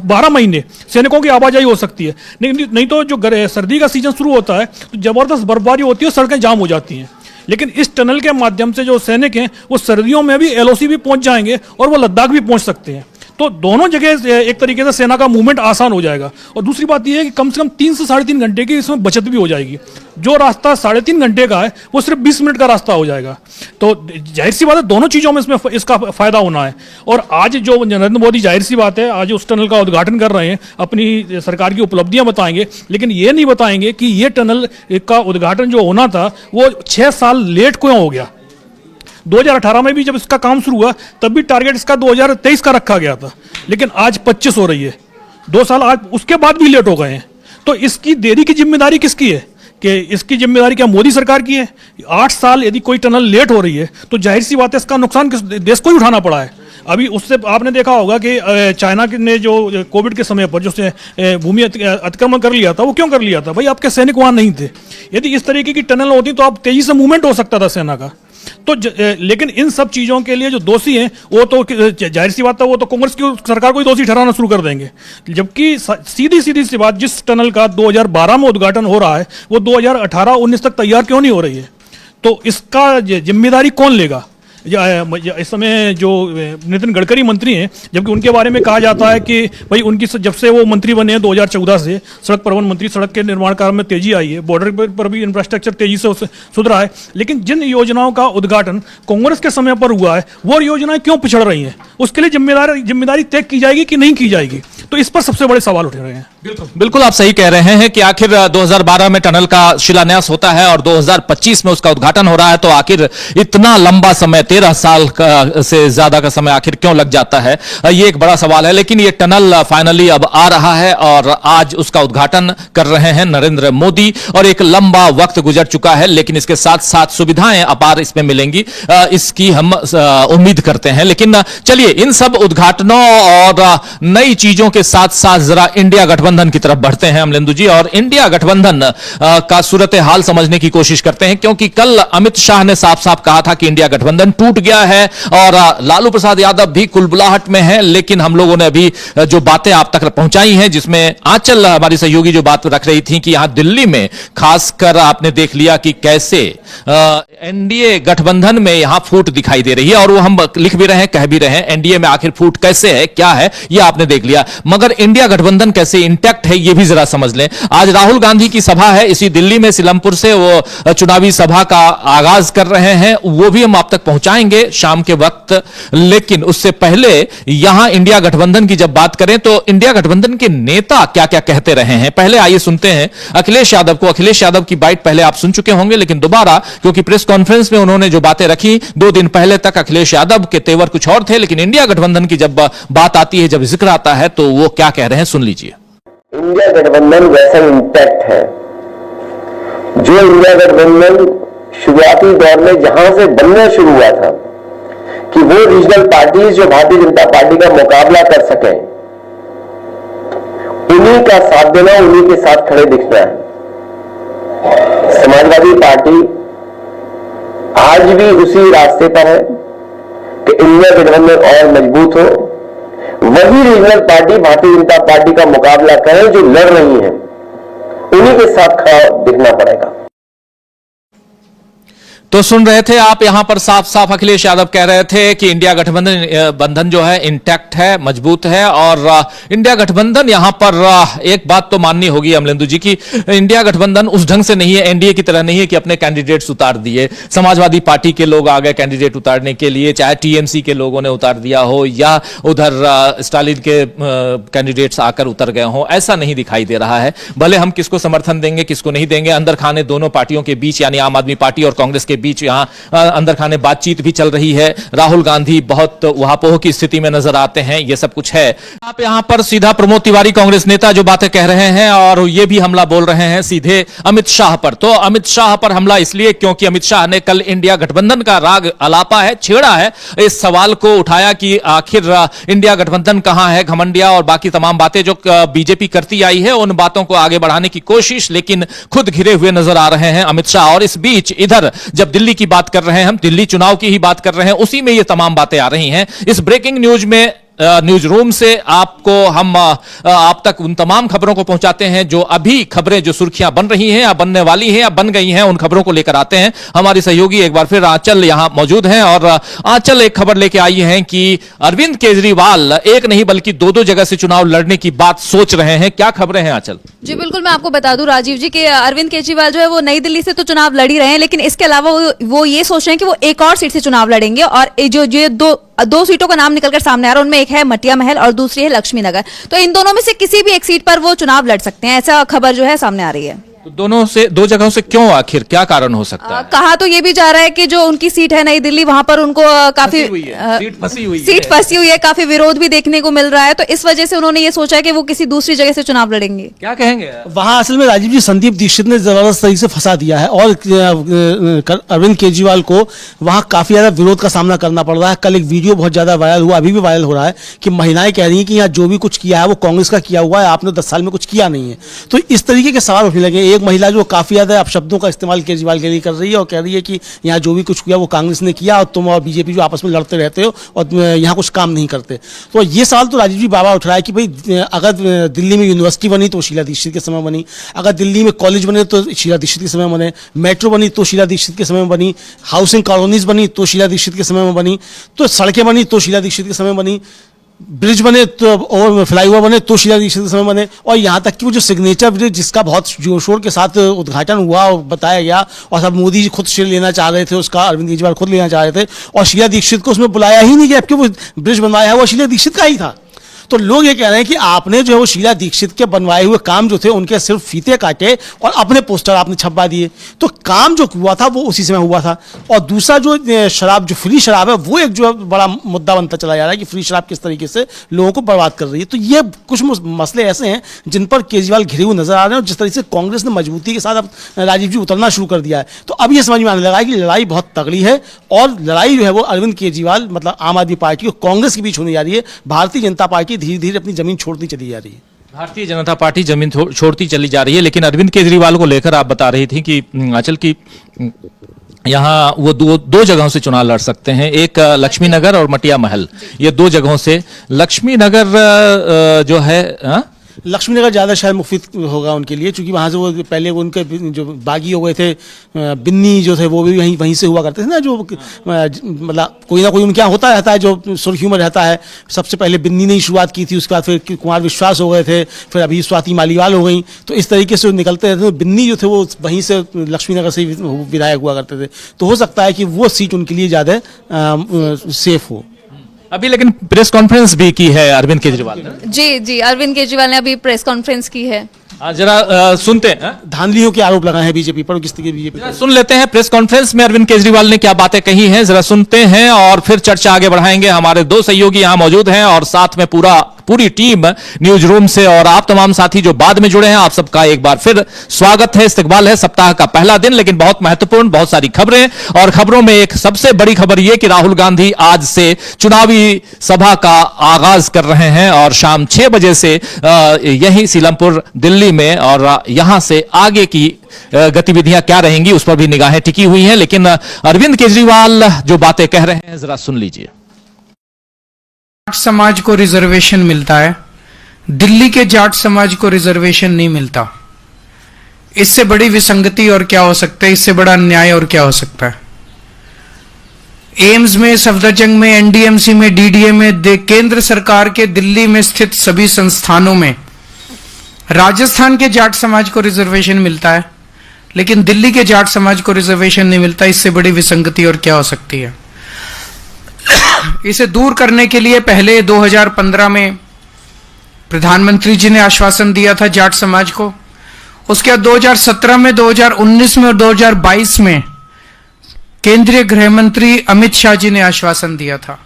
12 महीने सैनिकों की आवाजाही हो सकती है। नहीं तो जो सर्दी का सीजन शुरू होता है तो जबरदस्त बर्फबारी होती है, सड़कें जाम हो जाती हैं। लेकिन इस टनल के माध्यम से जो सैनिक हैं वो सर्दियों में भी LOC भी पहुंच जाएंगे और वो लद्दाख भी पहुंच सकते हैं। तो दोनों जगह एक तरीके से सेना का मूवमेंट आसान हो जाएगा। और दूसरी बात यह है कि कम से कम 3 से 3.5 घंटे की इसमें बचत भी हो जाएगी। जो रास्ता 3.5 घंटे का है वो सिर्फ 20 मिनट का रास्ता हो जाएगा। तो जाहिर सी बात है दोनों चीज़ों में इसमें इसका फायदा होना है। और आज जो नरेंद्र मोदी, जाहिर सी बात है, आज उस टनल का उद्घाटन कर रहे हैं, अपनी सरकार की उपलब्धियां बताएंगे, लेकिन ये नहीं बताएंगे कि ये टनल का उद्घाटन जो होना था वो 6 साल लेट क्यों हो गया। 2018 में भी जब इसका काम शुरू हुआ तब भी टारगेट इसका 2023 का रखा गया था, लेकिन आज 25 हो रही है। 2 साल आज उसके बाद भी लेट हो गए हैं। तो इसकी देरी की जिम्मेदारी किसकी है? कि इसकी जिम्मेदारी क्या मोदी सरकार की है? 8 साल यदि कोई टनल लेट हो रही है तो जाहिर सी बात है इसका नुकसान किस देश को ही उठाना पड़ा है। अभी उससे आपने देखा होगा कि चाइना ने जो कोविड के समय पर जो भूमि अतिक्रमण कर लिया था, वो क्यों कर लिया था? भाई आपके सैनिक वहाँ नहीं थे। यदि इस तरीके की टनल होती तो आप तेजी से मूवमेंट हो सकता था सेना का। तो लेकिन इन सब चीजों के लिए जो दोषी हैं वो तो जाहिर सी बात है वो तो कांग्रेस की सरकार को ही दोषी ठहराना शुरू कर देंगे। जबकि सीधी सी बात, जिस टनल का 2012 में उद्घाटन हो रहा है वो 2018-19 तक तैयार क्यों नहीं हो रही है? तो इसका जिम्मेदारी कौन लेगा? इस समय जो नितिन गडकरी मंत्री हैं, जबकि उनके बारे में कहा जाता है कि भाई उनकी जब से वो मंत्री बने हैं 2014 से सड़क परिवहन मंत्री, सड़क के निर्माण कार्य में तेजी आई है, बॉर्डर पर भी इंफ्रास्ट्रक्चर तेजी से सुधरा है। लेकिन जिन योजनाओं का उद्घाटन कांग्रेस के समय पर हुआ है वो योजनाएं क्यों पिछड़ रही हैं? उसके लिए जिम्मेदारी तय की जाएगी कि नहीं की जाएगी? तो इस पर सबसे बड़े सवाल उठ रहे हैं। बिल्कुल आप सही कह रहे हैं कि आखिर 2012 में टनल का शिलान्यास होता है और 2025 में उसका उद्घाटन हो रहा है, तो आखिर इतना लंबा समय 13 साल का से ज्यादा का समय आखिर क्यों लग जाता है, ये एक बड़ा सवाल है। लेकिन ये टनल फाइनली अब आ रहा है और आज उसका उद्घाटन कर रहे हैं नरेंद्र मोदी और एक लंबा वक्त गुजर चुका है, लेकिन इसके साथ साथ सुविधाएं अपार इसमें मिलेंगी, इसकी हम उम्मीद करते हैं। लेकिन चलिए इन सब उद्घाटनों और नई चीजों के साथ साथ जरा इंडिया गठबंधन की तरफ बढ़ते हैं अमलेंदु जी, और इंडिया गठबंधन का सूरत हाल समझने की कोशिश करते हैं, क्योंकि कल अमित शाह ने साफ साफ कहा था कि इंडिया गठबंधन टूट गया है और लालू प्रसाद यादव भी कुलबुलाहट में है। लेकिन हम लोगों ने अभी जो बातें आप तक पहुंचाई हैं, जिसमें आंचल हमारी सहयोगी जो बात रख रही थी कि यहां दिल्ली में खासकर आपने देख लिया कि कैसे एनडीए गठबंधन में यहां फूट दिखाई दे रही है, और वो हम लिख भी रहे हैं, कह भी रहे हैं, एनडीए में आखिर फूट कैसे है, क्या है, ये आपने देख लिया। मगर इंडिया गठबंधन कैसे इंटैक्ट है, ये भी जरा समझ लें। आज राहुल गांधी की सभा है इसी दिल्ली में, सिलमपुर से वो चुनावी सभा का आगाज कर रहे हैं, वो भी हम आप तक पहुंचाएंगे शाम के वक्त। लेकिन उससे पहले यहां इंडिया गठबंधन की जब बात करें तो इंडिया गठबंधन के नेता क्या क्या कहते रहे हैं, पहले आइए सुनते हैं अखिलेश यादव को। अखिलेश यादव की बाइट पहले आप सुन चुके होंगे, लेकिन दोबारा, क्योंकि प्रेस कॉन्फ्रेंस में उन्होंने जो बातें रखी 2 दिन पहले तक अखिलेश यादव के तेवर कुछ और थे, लेकिन इंडिया गठबंधन की जब बात आती है, जब जिक्र आता है, तो वो क्या कह रहे हैं सुन लीजिए। इंडिया गठबंधन वैसा इंटैक्ट है जो इंडिया गठबंधन शुरुआती दौर में जहां से बनना शुरू हुआ था कि वो रीजनल पार्टीज जो भारतीय जनता पार्टी का मुकाबला कर सकें, उन्हीं का साथ देना, उन्हीं के साथ खड़े दिखना है। समाजवादी पार्टी आज भी उसी रास्ते पर है कि इंडिया गठबंधन और मजबूत हो, वही regional party Bharatiya Janata party का मुकाबला करें जो लड़ रही हैं, उन्हीं के साथ खड़ा दिखना पड़ेगा। तो सुन रहे थे आप, यहां पर साफ साफ अखिलेश यादव कह रहे थे कि इंडिया गठबंधन जो है इंटैक्ट है, मजबूत है, और इंडिया गठबंधन यहां पर एक बात तो माननी होगी अमलेंदु जी की, इंडिया गठबंधन उस ढंग से नहीं है, एनडीए की तरह नहीं है कि अपने कैंडिडेट्स उतार दिए। समाजवादी पार्टी के लोग आ गए कैंडिडेट उतारने के लिए, चाहे टीएमसी के लोगों ने उतार दिया हो या उधर स्टालिन के कैंडिडेट्स आकर उतर गए हो, ऐसा नहीं दिखाई दे रहा है। भले हम किसको समर्थन देंगे किसको नहीं देंगे, अंदर खाने दोनों पार्टियों के बीच, यानी आम आदमी पार्टी और कांग्रेस के बीच यहां अंदर खाने बातचीत भी चल रही है। राहुल गांधी बहुत उहापोह की स्थिति में नजर आते हैं, ये सब कुछ है। आप यहां पर सीधा प्रमोद तिवारी कांग्रेस नेता जो बातें कह रहे हैं, और ये भी हमला बोल रहे हैं सीधे अमित शाह पर। तो अमित शाह पर हमला इसलिए क्योंकि अमित शाह ने कल इंडिया गठबंधन का राग अलापा है, छेड़ा है, इस सवाल को उठाया कि आखिर इंडिया गठबंधन कहां है, घमंडिया और बाकी तमाम बातें जो बीजेपी करती आई है, उन बातों को आगे बढ़ाने की कोशिश, लेकिन खुद घिरे हुए नजर आ रहे हैं अमित शाह। और इस बीच इधर जब दिल्ली की बात कर रहे हैं हम, दिल्ली चुनाव की ही बात कर रहे हैं, उसी में ये तमाम बातें आ रही हैं। इस ब्रेकिंग न्यूज में न्यूज रूम से आपको हम आप तक उन तमाम खबरों को पहुंचाते हैं जो अभी खबरें, जो सुर्खियां बन रही हैं या बनने वाली हैं या बन गई हैं, उन खबरों को लेकर आते हैं। हमारी सहयोगी एक बार फिर आंचल यहां मौजूद हैं, और आंचल एक खबर लेके आई हैं कि अरविंद केजरीवाल एक नहीं बल्कि 2-2 जगह से चुनाव लड़ने की बात सोच रहे हैं। क्या खबरें हैं आंचल? जी बिल्कुल, मैं आपको बता दूं राजीव जी कि अरविंद केजरीवाल जो है वो नई दिल्ली से तो चुनाव लड़ ही रहे हैं, लेकिन इसके अलावा वो ये सोच रहे हैं कि वो एक और सीट से चुनाव लड़ेंगे, और जो दो सीटों का नाम निकलकर सामने आ रहा है, उनमें एक है मटिया महल और दूसरी है लक्ष्मी नगर। तो इन दोनों में से किसी भी एक सीट पर वो चुनाव लड़ सकते हैं, ऐसा खबर जो है सामने आ रही है। तो दोनों से, 2 जगहों से क्यों, आखिर क्या कारण हो सकता है? कहा तो ये भी जा रहा है कि जो उनकी सीट है नई दिल्ली, वहां पर उनको काफी सीट फंसी हुई है, काफी विरोध भी देखने को मिल रहा है, तो इस वजह से उन्होंने ये सोचा है कि वो किसी दूसरी जगह से चुनाव लड़ेंगे। क्या कहेंगे? वहां असल में राजीव जी संदीप दीक्षित ने जबरदस्त तरीके से फंसा दिया है, और अरविंद केजरीवाल को वहां काफी ज्यादा विरोध का सामना करना पड़ रहा है। कल एक वीडियो बहुत ज्यादा वायरल हुआ, अभी भी वायरल हो रहा है, कि महिलाएं कह रही हैं कि यहाँ जो भी कुछ किया है वो कांग्रेस का किया हुआ है, आपने 10 साल में कुछ किया नहीं है। तो इस तरीके के सवाल उठने लगे। एक महिला जो काफी ज्यादा अपशब्दों का इस्तेमाल केजरीवाल के लिए कर रही है, और कह रही है कि यहाँ जो भी कुछ किया वो कांग्रेस ने किया, और तुम और बीजेपी जो आपस में लड़ते रहते हो और यहाँ कुछ काम नहीं करते। तो ये सवाल तो राजीव जी बाबा उठ रहा है कि भाई अगर दिल्ली में यूनिवर्सिटी बनी तो शीला दीक्षित के समय बनी, अगर दिल्ली में कॉलेज बने तो शीला दीक्षित के समय बने, मेट्रो बनी तो शीला दीक्षित के समय में बनी, हाउसिंग कॉलोनीज बनी तो शीला दीक्षित के समय में बनी, तो सड़कें बनी तो शीला दीक्षित के समय बनी, ब्रिज बने तो और फ्लाईओवर बने तो शीला दीक्षित के समय बने, और यहाँ तक कि वो जो सिग्नेचर ब्रिज जिसका बहुत जोर शोर के साथ उद्घाटन हुआ और बताया गया, और सब मोदी जी खुद श्रेय लेना चाह रहे थे उसका, अरविंद केजरीवाल खुद लेना चाह रहे थे, और शीला दीक्षित को उसमें बुलाया ही नहीं, जबकि वो ब्रिज बनवाया है वो शीला दीक्षित का ही था। तो लोग ये कह रहे हैं कि आपने जो है वो शीला दीक्षित के बनवाए हुए काम जो थे उनके सिर्फ फीते काटे और अपने पोस्टर आपने छपवा दिए। तो काम जो हुआ था वो उसी समय हुआ था। और दूसरा जो शराब, जो फ्री शराब है, वो एक जो है बड़ा मुद्दा बनता चला जा रहा है कि फ्री शराब किस तरीके से लोगों को बर्बाद कर रही है। तो ये कुछ मसले ऐसे हैं जिन पर केजरीवाल घिरे हुए नजर आ रहे हैं, और जिस तरीके से कांग्रेस ने मजबूती के साथ अब राजीव जी उतरना शुरू कर दिया है, तो अब ये समझ में आने लगा है कि लड़ाई बहुत तगड़ी है, और लड़ाई जो है वो अरविंद केजरीवाल मतलब आम आदमी पार्टी और कांग्रेस के बीच होने जा रही है। भारतीय जनता पार्टी धीरे धीरे अपनी जमीन छोड़ती चली जा रही है। भारतीय जनता पार्टी जमीन छोड़ती चली जा रही है। लेकिन अरविंद केजरीवाल को लेकर आप बता रही थी कि आंचल की यहाँ वो दो जगहों से चुनाव लड़ सकते हैं, एक लक्ष्मी नगर और मटिया महल। ये दो जगहों से लक्ष्मी नगर जो है लक्ष्मी नगर ज़्यादा शायद मुफीद होगा उनके लिए, क्योंकि वहाँ से वो पहले उनके जो बागी हो गए थे, बिन्नी जो थे वो भी वहीं से हुआ करते थे ना, जो मतलब कोई ना कोई उनके यहाँ होता रहता है जो सुर्खियों में रहता है। सबसे पहले बिन्नी ने ही शुरुआत की थी, उसके बाद फिर कुमार विश्वास हो गए थे, फिर अभी स्वाति मालीवाल हो गई। तो इस तरीके से निकलते रहते थे। बिन्नी जो थे वो वहीं से लक्ष्मी नगर से विधायक हुआ करते थे। तो हो सकता है कि वो सीट उनके लिए ज़्यादा सेफ हो। अभी लेकिन प्रेस कॉन्फ्रेंस भी की है अरविंद केजरीवाल ने। जी, अरविंद केजरीवाल ने अभी प्रेस कॉन्फ्रेंस की है। जरा सुनते हैं। धांधलियों के आरोप लगाए हैं बीजेपी पर, किस तरीके बीजेपी सुन लेते हैं प्रेस कॉन्फ्रेंस में अरविंद केजरीवाल ने क्या बातें कही हैं, जरा सुनते हैं और फिर चर्चा आगे बढ़ाएंगे। हमारे दो सहयोगी यहां मौजूद हैं और साथ में पूरी टीम न्यूज रूम से, और आप तमाम साथी जो बाद में जुड़े हैं, आप सबका एक बार फिर स्वागत है। इस्तकबाल है सप्ताह का पहला दिन, लेकिन बहुत महत्वपूर्ण, बहुत सारी खबरें, और खबरों में एक सबसे बड़ी खबर यह कि राहुल गांधी आज से चुनावी सभा का आगाज कर रहे हैं और शाम 6 बजे से यही सीलमपुर दिल्ली में, और यहां से आगे की गतिविधियां क्या रहेंगी उस पर भी निगाहें टिकी हुई हैं। लेकिन अरविंद केजरीवाल जो बातें कह रहे हैं जरा सुन लीजिए। जाट समाज को रिजर्वेशन मिलता है, दिल्ली के जाट समाज को रिजर्वेशन नहीं मिलता। इससे बड़ी विसंगति और क्या हो सकता है, इससे बड़ा अन्याय और क्या हो सकता है। एम्स में, सफदरजंग में, एनडीएमसी में, डीडीए में, केंद्र सरकार के दिल्ली में स्थित सभी संस्थानों में राजस्थान के जाट समाज को रिजर्वेशन मिलता है, लेकिन दिल्ली के जाट समाज को रिजर्वेशन नहीं मिलता। इससे बड़ी विसंगति और क्या हो सकती है। इसे दूर करने के लिए पहले 2015 में प्रधानमंत्री जी ने आश्वासन दिया था जाट समाज को। उसके बाद 2017 में, 2019 में और 2022 में केंद्रीय गृह मंत्री अमित शाह जी ने आश्वासन दिया था।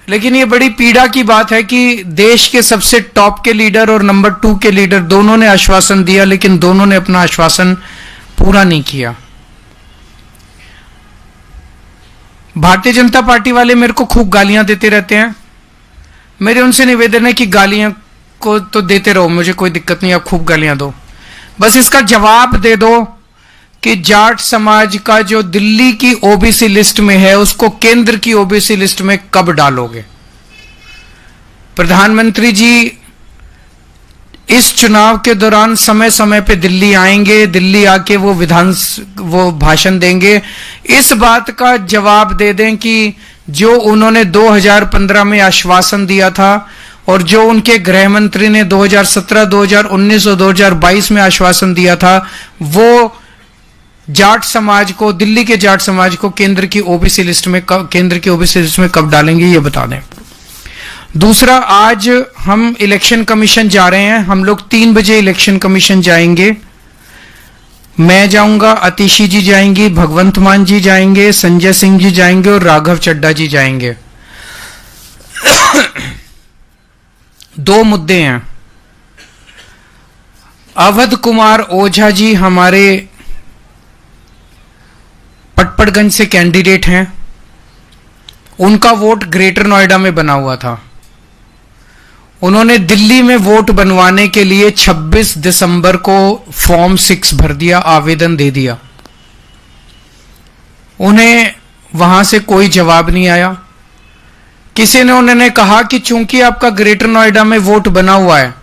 लेकिन ये बड़ी पीड़ा की बात है कि देश के सबसे टॉप के लीडर और नंबर 2 के लीडर दोनों ने आश्वासन दिया, लेकिन दोनों ने अपना आश्वासन पूरा नहीं किया। भारतीय जनता पार्टी वाले मेरे को खूब गालियां देते रहते हैं। मेरे उनसे निवेदन है कि गालियां को तो देते रहो, मुझे कोई दिक्कत नहीं, आप खूब गालियां दो, बस इसका जवाब दे दो कि जाट समाज का जो दिल्ली की ओबीसी लिस्ट में है उसको केंद्र की ओबीसी लिस्ट में कब डालोगे। प्रधानमंत्री जी इस चुनाव के दौरान समय समय पे दिल्ली आएंगे, दिल्ली आके वो भाषण देंगे। इस बात का जवाब दे दें कि जो उन्होंने 2015 में आश्वासन दिया था और जो उनके गृह मंत्री ने 2017, 2019 और 2022 में आश्वासन दिया था, वो जाट समाज को, दिल्ली के जाट समाज को केंद्र की ओबीसी लिस्ट में कब डालेंगे, ये बता दें। दूसरा, आज हम इलेक्शन कमीशन जा रहे हैं। हम लोग 3 बजे इलेक्शन कमीशन जाएंगे। मैं जाऊंगा, अतिशी जी जाएंगी, भगवंत मान जी जाएंगे, संजय सिंह जी जाएंगे और राघव चड्ढा जी जाएंगे। 2 मुद्दे हैं। अवध कुमार ओझा जी हमारे पटपड़गंज से कैंडिडेट हैं। उनका वोट ग्रेटर नोएडा में बना हुआ था। उन्होंने दिल्ली में वोट बनवाने के लिए 26 दिसंबर को फॉर्म 6 भर दिया, आवेदन दे दिया। उन्हें वहां से कोई जवाब नहीं आया। किसी ने उन्होंने कहा कि चूंकि आपका ग्रेटर नोएडा में वोट बना हुआ है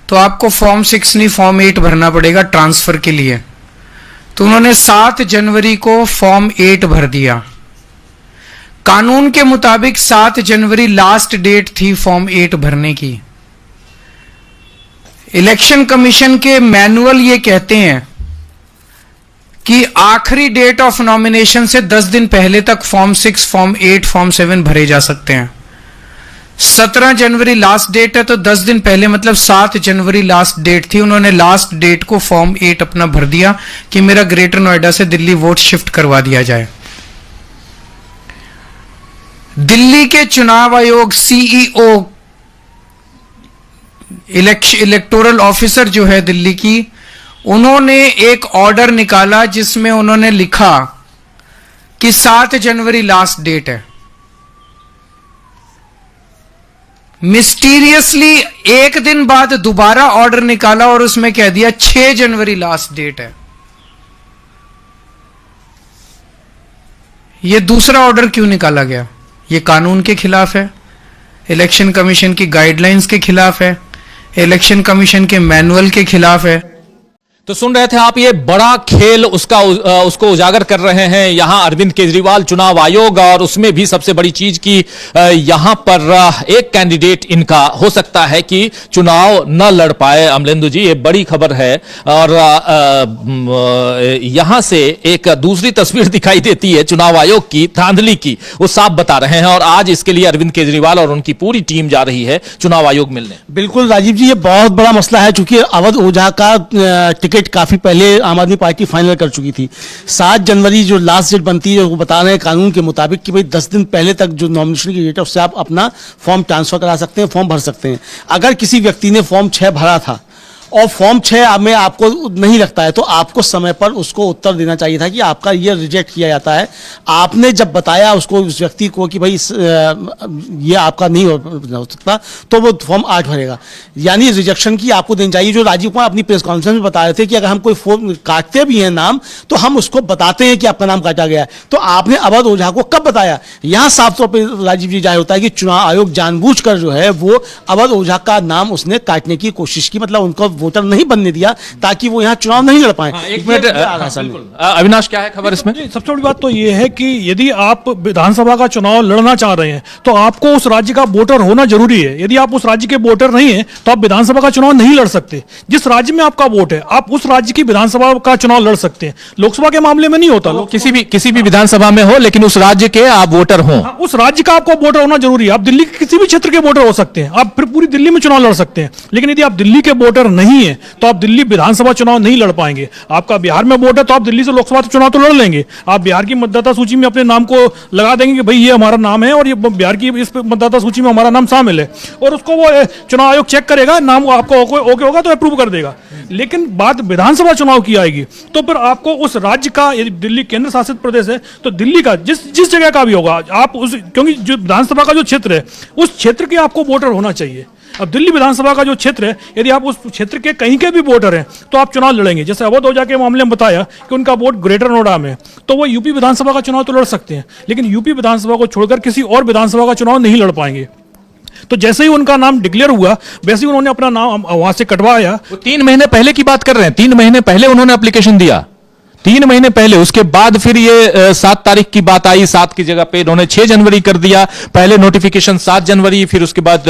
तो आपको फॉर्म 6 नहीं फॉर्म 8 भरना पड़ेगा ट्रांसफर के लिए। तो उन्होंने 7 जनवरी को फॉर्म 8 भर दिया। कानून के मुताबिक 7 जनवरी लास्ट डेट थी फॉर्म 8 भरने की। इलेक्शन कमीशन के मैनुअल ये कहते हैं कि आखिरी डेट ऑफ नॉमिनेशन से 10 दिन पहले तक फॉर्म 6, फॉर्म 8, फॉर्म 7 भरे जा सकते हैं। 17 जनवरी लास्ट डेट है, तो 10 दिन पहले मतलब 7 जनवरी लास्ट डेट थी। उन्होंने लास्ट डेट को फॉर्म 8 अपना भर दिया कि मेरा ग्रेटर नोएडा से दिल्ली वोट शिफ्ट करवा दिया जाए। दिल्ली के चुनाव आयोग सीईओ इलेक्टोरल ऑफिसर जो है दिल्ली की, उन्होंने एक ऑर्डर निकाला जिसमें उन्होंने लिखा कि 7 जनवरी लास्ट डेट है। मिस्टीरियसली एक दिन बाद दोबारा ऑर्डर निकाला और उसमें कह दिया 6 जनवरी लास्ट डेट है। यह दूसरा ऑर्डर क्यों निकाला गया? यह कानून के खिलाफ है, इलेक्शन कमीशन की गाइडलाइंस के खिलाफ है, इलेक्शन कमीशन के मैनुअल के खिलाफ है। तो सुन रहे थे आप, ये बड़ा खेल उसको उजागर कर रहे हैं यहां अरविंद केजरीवाल, चुनाव आयोग, और उसमें भी सबसे बड़ी चीज की यहां पर एक कैंडिडेट इनका हो सकता है कि चुनाव न लड़ पाए। अमलेंदु जी, ये बड़ी खबर है, और यहां से एक दूसरी तस्वीर दिखाई देती है चुनाव आयोग की, धांधली की, वो साफ बता रहे हैं। और आज इसके लिए अरविंद केजरीवाल और उनकी पूरी टीम जा रही है चुनाव आयोग मिलने। बिल्कुल राजीव जी, ये बहुत बड़ा मसला है, चूंकि अवध ओझा का टिकट काफी पहले आम आदमी पार्टी फाइनल कर चुकी थी। 7 जनवरी जो लास्ट डेट बनती है, वो बता रहे हैं कानून के मुताबिक कि भाई 10 दिन पहले तक जो नॉमिनेशन की डेट है उससे आप अपना फॉर्म ट्रांसफर करा सकते हैं, फॉर्म भर सकते हैं। अगर किसी व्यक्ति ने फॉर्म 6 भरा था और फॉर्म 6 में आपको नहीं लगता है, तो आपको समय पर उसको उत्तर देना चाहिए था कि आपका ये रिजेक्ट किया जाता है। आपने जब बताया उसको, उस व्यक्ति को, कि भाई ये आपका नहीं हो सकता, तो वो फॉर्म 8 भरेगा। यानी रिजेक्शन की आपको देनी चाहिए। जो राजीव कुमार अपनी प्रेस कॉन्फ्रेंस में बता रहे थे कि अगर हम कोई फॉर्म काटते भी हैं नाम, तो हम उसको बताते हैं कि आपका नाम काटा गया है। तो आपने अवध ओझा को कब बताया? यहां साफ तौर पर राजीव जी जाहिर होता है कि चुनाव आयोग जानबूझकर जो है वो अवध ओझा का नाम उसने काटने की कोशिश की, मतलब उनको वोटर नहीं बनने दिया ताकि वो यहां चुनाव नहीं लड़ पाए। एक मिनट अविनाश, क्या है खबर इसमें? सबसे बड़ी बात तो ये है कि यदि आप विधानसभा का चुनाव लड़ना चाह रहे हैं तो आपको उस राज्य का वोटर होना जरूरी है। यदि आप उस राज्य के वोटर नहीं है तो आप विधानसभा का चुनाव नहीं लड़ सकते। जिस राज्य में आपका वोट है, आप उस राज्य की विधानसभा का चुनाव लड़ सकते हैं। लोकसभा के मामले में नहीं होता। किसी भी विधानसभा में हो, लेकिन उस राज्य के आप वोटर हो। उस राज्य का आपको वोटर होना जरूरी है। आप दिल्ली के किसी भी क्षेत्र के वोटर हो सकते हैं, आप फिर पूरी दिल्ली में चुनाव लड़ सकते हैं। लेकिन यदि आप दिल्ली के वोटर नहीं है तो आप दिल्ली विधानसभा चुनाव नहीं लड़ पाएंगे। आपका बिहार में वोट है तो आप दिल्ली से लोकसभा चुनाव तो लड़ लेंगे। आप बिहार की मतदाता सूची में अपने नाम को लगा देंगे कि भाई ये हमारा नाम है और ये बिहार की इस मतदाता सूची में हमारा नाम शामिल है, और उसको वो चुनाव आयोग चेक करेगा, नाम आपको ओके होगा तो अप्रूव कर देगा। लेकिन बात विधानसभा चुनाव की आएगी तो फिर आपको उस राज्य का, यदि दिल्ली केंद्र शासित प्रदेश है तो दिल्ली का जिस जगह का भी होगा, आप उस, क्योंकि जो विधानसभा का जो क्षेत्र है उस क्षेत्र के आपको वोटर होना चाहिए। अब दिल्ली विधानसभा का जो क्षेत्र है, यदि आप उस क्षेत्र के कहीं के भी वोटर हैं तो आप चुनाव लड़ेंगे। जैसे अवध ओझा के मामले में बताया कि उनका वोट ग्रेटर नोएडा में, तो वो यूपी विधानसभा का चुनाव तो लड़ सकते हैं, लेकिन यूपी विधानसभा को छोड़कर किसी और विधानसभा का चुनाव नहीं लड़ पाएंगे। तो जैसे ही उनका नाम डिक्लेयर हुआ, वैसे ही उन्होंने अपना नाम वहां से कटवाया। वो 3 महीने पहले की बात कर रहे हैं, 3 महीने पहले उन्होंने एप्लीकेशन दिया, 3 महीने पहले। उसके बाद फिर ये 7 तारीख की बात आई, 7 की जगह पे इन्होंने 6 जनवरी कर दिया। पहले नोटिफिकेशन 7 जनवरी, फिर उसके बाद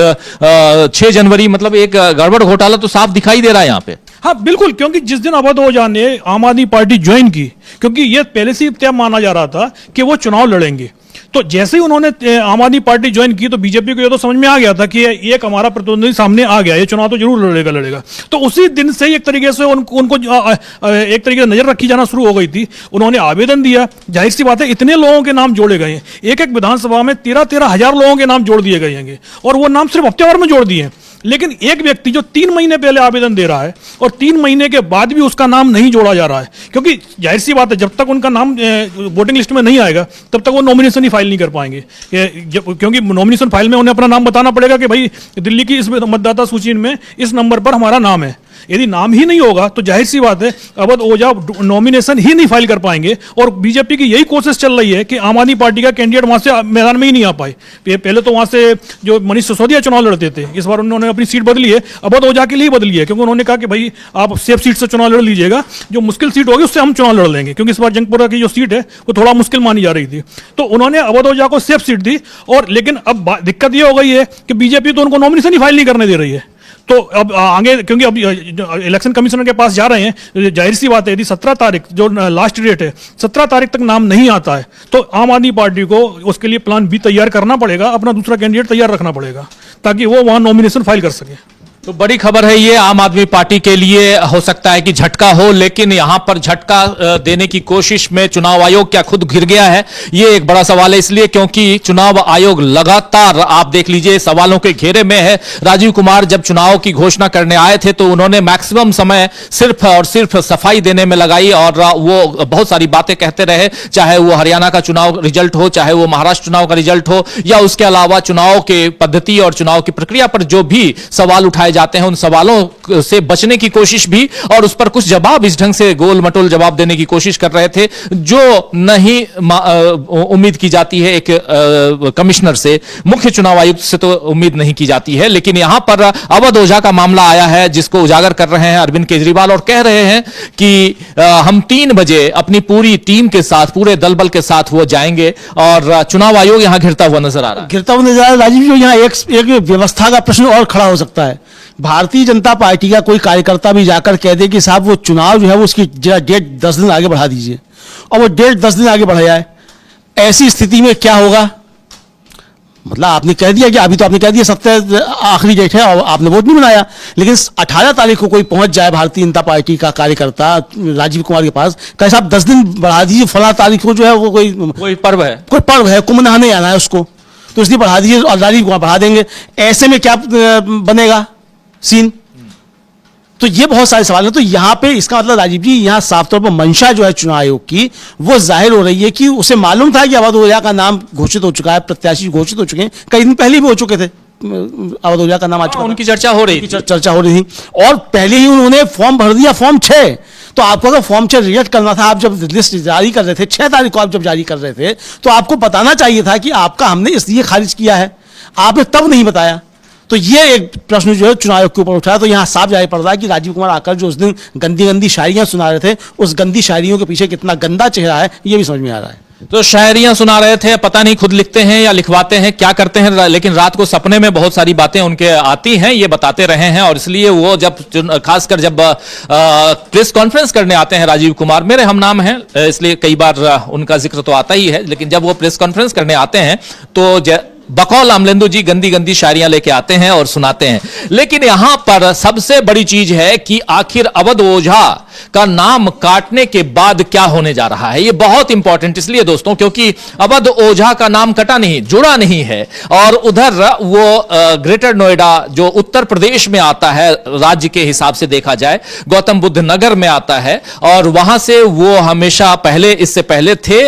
6 जनवरी। मतलब एक गड़बड़ घोटाला तो साफ दिखाई दे रहा है यहाँ पे। हाँ बिल्कुल, क्योंकि जिस दिन अवध ओझा ने आम आदमी पार्टी ज्वाइन की, क्योंकि यह पहले से ही तय माना जा रहा था कि वो चुनाव लड़ेंगे, तो जैसे ही उन्होंने आम आदमी पार्टी ज्वाइन की तो बीजेपी को ये तो समझ में आ गया था कि एक हमारा प्रतिद्वंदी सामने आ गया, ये चुनाव तो जरूर लड़ेगा। तो उसी दिन से ही एक तरीके से उनको एक तरीके से नजर रखी जाना शुरू हो गई थी। उन्होंने आवेदन दिया, जाहिर सी बात है इतने लोगों के नाम जोड़े गए हैं, एक विधानसभा में 13-13 हजार लोगों के नाम जोड़ दिए गए हैं, और वो नाम सिर्फ हफ्ते भर में जोड़ दिए। लेकिन एक व्यक्ति जो 3 महीने पहले आवेदन दे रहा है और 3 महीने के बाद भी उसका नाम नहीं जोड़ा जा रहा है, क्योंकि जाहिर सी बात है जब तक उनका नाम वोटिंग लिस्ट में नहीं आएगा तब तक वो नॉमिनेशन ही फाइल नहीं कर पाएंगे। क्योंकि नॉमिनेशन फाइल में उन्हें अपना नाम बताना पड़ेगा कि भाई दिल्ली की इस मतदाता सूची में इस नंबर पर हमारा नाम है। यदि नाम ही नहीं होगा तो जाहिर सी बात है अवध ओझा नॉमिनेशन ही नहीं फाइल कर पाएंगे। और बीजेपी की यही कोशिश चल रही है कि आम आदमी पार्टी का कैंडिडेट वहां से मैदान में ही नहीं आ पाए। पहले तो वहां से जो मनीष सिसोदिया चुनाव लड़ते थे, इस बार उन्होंने अपनी सीट बदली है, अवध ओझा के लिए बदली है, क्योंकि उन्होंने कहा कि भाई आप सेफ सीट से चुनाव लड़ लीजिएगा, जो मुश्किल सीट होगी उससे हम चुनाव लड़ लेंगे, क्योंकि इस बार जंगपुरा की जो सीट है वो थोड़ा मुश्किल मानी जा रही थी। तो उन्होंने अवध ओझा को सेफ सीट दी, और लेकिन अब दिक्कत ये हो गई है कि बीजेपी तो उनको नॉमिनेशन ही फाइल नहीं करने दे रही है। तो अब आगे, क्योंकि अब इलेक्शन कमिश्नर के पास जा रहे हैं, जाहिर सी बात है यदि 17 तारीख जो लास्ट डेट है, 17 तारीख तक नाम नहीं आता है तो आम आदमी पार्टी को उसके लिए प्लान बी तैयार करना पड़ेगा, अपना दूसरा कैंडिडेट तैयार रखना पड़ेगा ताकि वो वहां नॉमिनेशन फाइल कर सके। तो बड़ी खबर है ये आम आदमी पार्टी के लिए, हो सकता है कि झटका हो, लेकिन यहां पर झटका देने की कोशिश में चुनाव आयोग क्या खुद घिर गया है, ये एक बड़ा सवाल है। इसलिए क्योंकि चुनाव आयोग लगातार, आप देख लीजिए, सवालों के घेरे में है। राजीव कुमार जब चुनाव की घोषणा करने आए थे तो उन्होंने मैक्सिमम समय सिर्फ और सिर्फ सफाई देने में लगाई और वो बहुत सारी बातें कहते रहे, चाहे वो हरियाणा का चुनाव रिजल्ट हो, चाहे वो महाराष्ट्र चुनाव का रिजल्ट हो, या उसके अलावा चुनाव के पद्धति और चुनाव की प्रक्रिया पर जो भी सवाल उठाए जाते हैं उन सवालों से बचने की कोशिश भी, और उस पर कुछ जवाब इस ढंग से गोल मटोल जवाब देने की कोशिश कर रहे थे जो नहीं उम्मीद की जाती है एक कमिश्नर से, मुख्य चुनाव आयुक्त से तो उम्मीद नहीं की जाती है। लेकिन यहां पर अवध ओझा का मामला आया है जिसको उजागर कर रहे हैं अरविंद केजरीवाल और कह रहे हैं कि हम 3 बजे अपनी पूरी टीम के साथ, पूरे दल बल के साथ वो जाएंगे और चुनाव आयोग यहां घिरता हुआ नजर आ रहा है। गिरता हुआ नजर आ रहा है राजीव जी। यहाँ एक व्यवस्था का प्रश्न और खड़ा हो सकता है। भारतीय जनता पार्टी का कोई कार्यकर्ता भी जाकर कह दे कि साहब वो चुनाव जो है वो उसकी डेट 10 दिन आगे बढ़ा दीजिए, और वो डेट 10 दिन आगे बढ़ जाए, ऐसी स्थिति में क्या होगा? मतलब आपने कह दिया कि अभी तो आपने कह दिया 17 आखिरी डेट है और आपने वोट नहीं बनाया, लेकिन 18 तारीख को कोई पहुंच जाए भारतीय जनता पार्टी का कार्यकर्ता राजीव कुमार के पास, कहे साहब 10 दिन बढ़ा दीजिए, फला तारीख को जो है वो कोई पर्व है, कुंभ नहाने आना है उसको, तो इसलिए बढ़ा दीजिए और राजीव कुमार बढ़ा देंगे। ऐसे में क्या बनेगा सीन? तो ये बहुत सारे सवाल हैं। तो यहां पे इसका मतलब राजीव जी, यहां साफ तौर पर मंशा जो है चुनाव आयोग की वो जाहिर हो रही है कि उसे मालूम था कि अवध ओझा का नाम घोषित हो चुका है, प्रत्याशी घोषित हो चुके हैं, कई दिन पहले भी हो चुके थे, अवध ओझा का नाम आ चुका, उनकी चर्चा हो रही थी, चर्चा हो रही थी, और पहले ही उन्होंने फॉर्म भर दिया, फॉर्म 6। तो आपको अगर फॉर्म 6 रिजेक्ट करना था, आप जब लिस्ट जारी कर रहे थे 6 तारीख को, आप जब जारी कर रहे थे तो आपको बताना चाहिए था कि आपका हमने इसलिए खारिज किया है, आपने तब नहीं बताया। तो ये एक प्रश्न जो है चुनाव आयोग के ऊपर उठाया। तो यहां साफ जाहिर पड़ रहा है कि राजीव कुमार आकर जो उस दिन गंदी गंदी शायरियां सुना रहे थे, उस गंदी शायरियों के पीछे कितना गंदा चेहरा है ये भी समझ में आ रहा है। तो शायरियां सुना रहे थे, पता नहीं खुद लिखते हैं या लिखवाते हैं, क्या करते हैं, लेकिन रात को सपने में बहुत सारी बातें उनके आती हैं, ये बताते रहे हैं। और इसलिए वो जब खासकर जब प्रेस कॉन्फ्रेंस करने आते हैं राजीव कुमार, मेरे हम नाम हैं इसलिए कई बार उनका जिक्र तो आता ही है, लेकिन जब वो प्रेस कॉन्फ्रेंस करने आते हैं तो बकौल अमलेंदु जी गंदी गंदी शायरियां लेके आते हैं और सुनाते हैं। लेकिन यहां पर सबसे बड़ी चीज है कि आखिर अवध ओझा का नाम काटने के बाद क्या होने जा रहा है। ये बहुत इंपॉर्टेंट इसलिए दोस्तों क्योंकि अवध ओझा का नाम कटा नहीं, जुड़ा नहीं है, और उधर वो ग्रेटर नोएडा जो उत्तर प्रदेश में आता है, राज्य के हिसाब से देखा जाए गौतम बुद्ध नगर में आता है, और वहां से वो हमेशा पहले, इससे पहले थे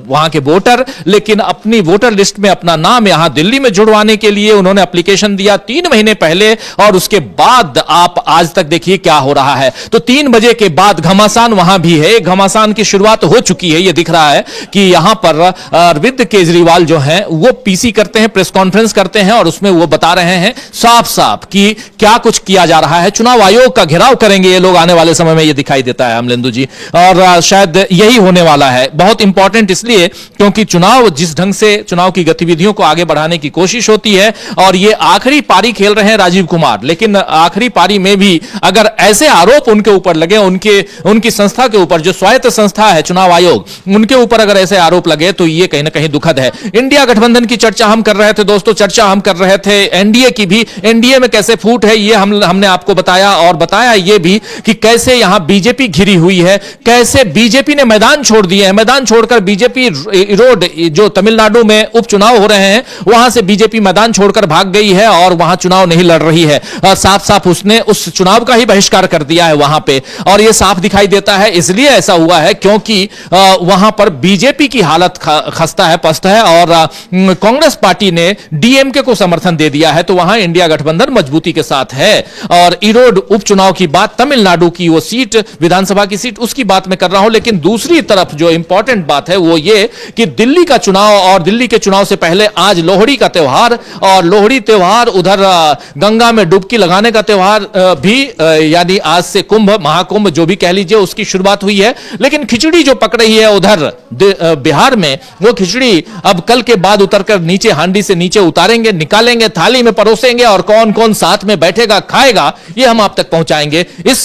वहां के वोटर, लेकिन अपनी वोटर लिस्ट में अपना नाम यहां दिल्ली में जुड़वाने के लिए उन्होंने एप्लीकेशन दिया 3 महीने पहले, और उसके बाद आप आज तक देखिए क्या हो रहा है। तो 3 बजे के बाद घमासान वहां भी है, घमासान की शुरुआत हो चुकी है। यह दिख रहा है कि यहां पर अरविंद केजरीवाल जो हैं वो पीसी करते हैं, प्रेस कॉन्फ्रेंस करते हैं, और उसमें वो बता रहे हैं साफ साफ कि क्या कुछ किया जा रहा है। चुनाव आयोग का घेराव करेंगे ये लोग आने वाले समय में, ये दिखाई देता है अमलेंदु जी, और शायद यही होने वाला है। बहुत इंपॉर्टेंट इसलिए क्योंकि चुनाव जिस ढंग से चुनाव की गतिविधियों को आगे बढ़ाने की कोशिश होती है, और ये आखिरी पारी खेल रहे हैं राजीव कुमार, लेकिन आखिरी पारी में भी अगर ऐसे आरोप उनके ऊपर लगे, उनकी संस्था के ऊपर, जो स्वायत्त संस्था है चुनाव आयोग, उनके ऊपर अगर ऐसे आरोप लगे तो ये कहीं ना कहीं दुखद है। इंडिया गठबंधन की चर्चा हम कर रहे थे दोस्तों, चर्चा हम कर रहे थे एनडीए की भी, एनडीए में कैसे फूट है ये हमने आपको बताया, और बताया ये भी कि कैसे यहां बीजेपी घिरी हुई है, कैसे बीजेपी ने मैदान छोड़ दिए हैं, मैदान छोड़कर बीजेपी रोड, जो तमिलनाडु में उपचुनाव हो रहे हैं वहां से बीजेपी मैदान छोड़कर भाग गई है और वहां चुनाव नहीं लड़ रही है, साफ साफ उसने उस चुनाव का ही बहिष्कार कर दिया है वहां पे, और यह साफ दिखाई देता है। इसलिए ऐसा हुआ है क्योंकि वहां पर बीजेपी की हालत खस्ता है, पस्त है, और कांग्रेस पार्टी ने डीएमके को समर्थन दे दिया है, तो वहां इंडिया गठबंधन मजबूती के साथ है। और ईरोड उपचुनाव की बात, तमिलनाडु की वो सीट, विधानसभा की सीट, उसकी बात मैं कर रहा हूं, लेकिन दूसरी तरफ जो इंपॉर्टेंट बात है वो ये कि दिल्ली का चुनाव, और दिल्ली के चुनाव से पहले आज लोहड़ी का त्योहार, और लोहड़ी त्योहार उधर गंगा में डुबकी लगाने का त्योहार भी, यानी आज से कुंभ, महाकुंभ जो भी कह लीजिए, उसकी शुरुआत हुई है। लेकिन खिचड़ी जो पक रही है उधर बिहार में, वो खिचड़ी अब कल के बाद उतरकर नीचे हांडी से नीचे उतारेंगे, निकालेंगे, थाली में परोसेंगे, और कौन कौन साथ में बैठेगा, खाएगा, ये हम आप तक पहुंचाएंगे। इस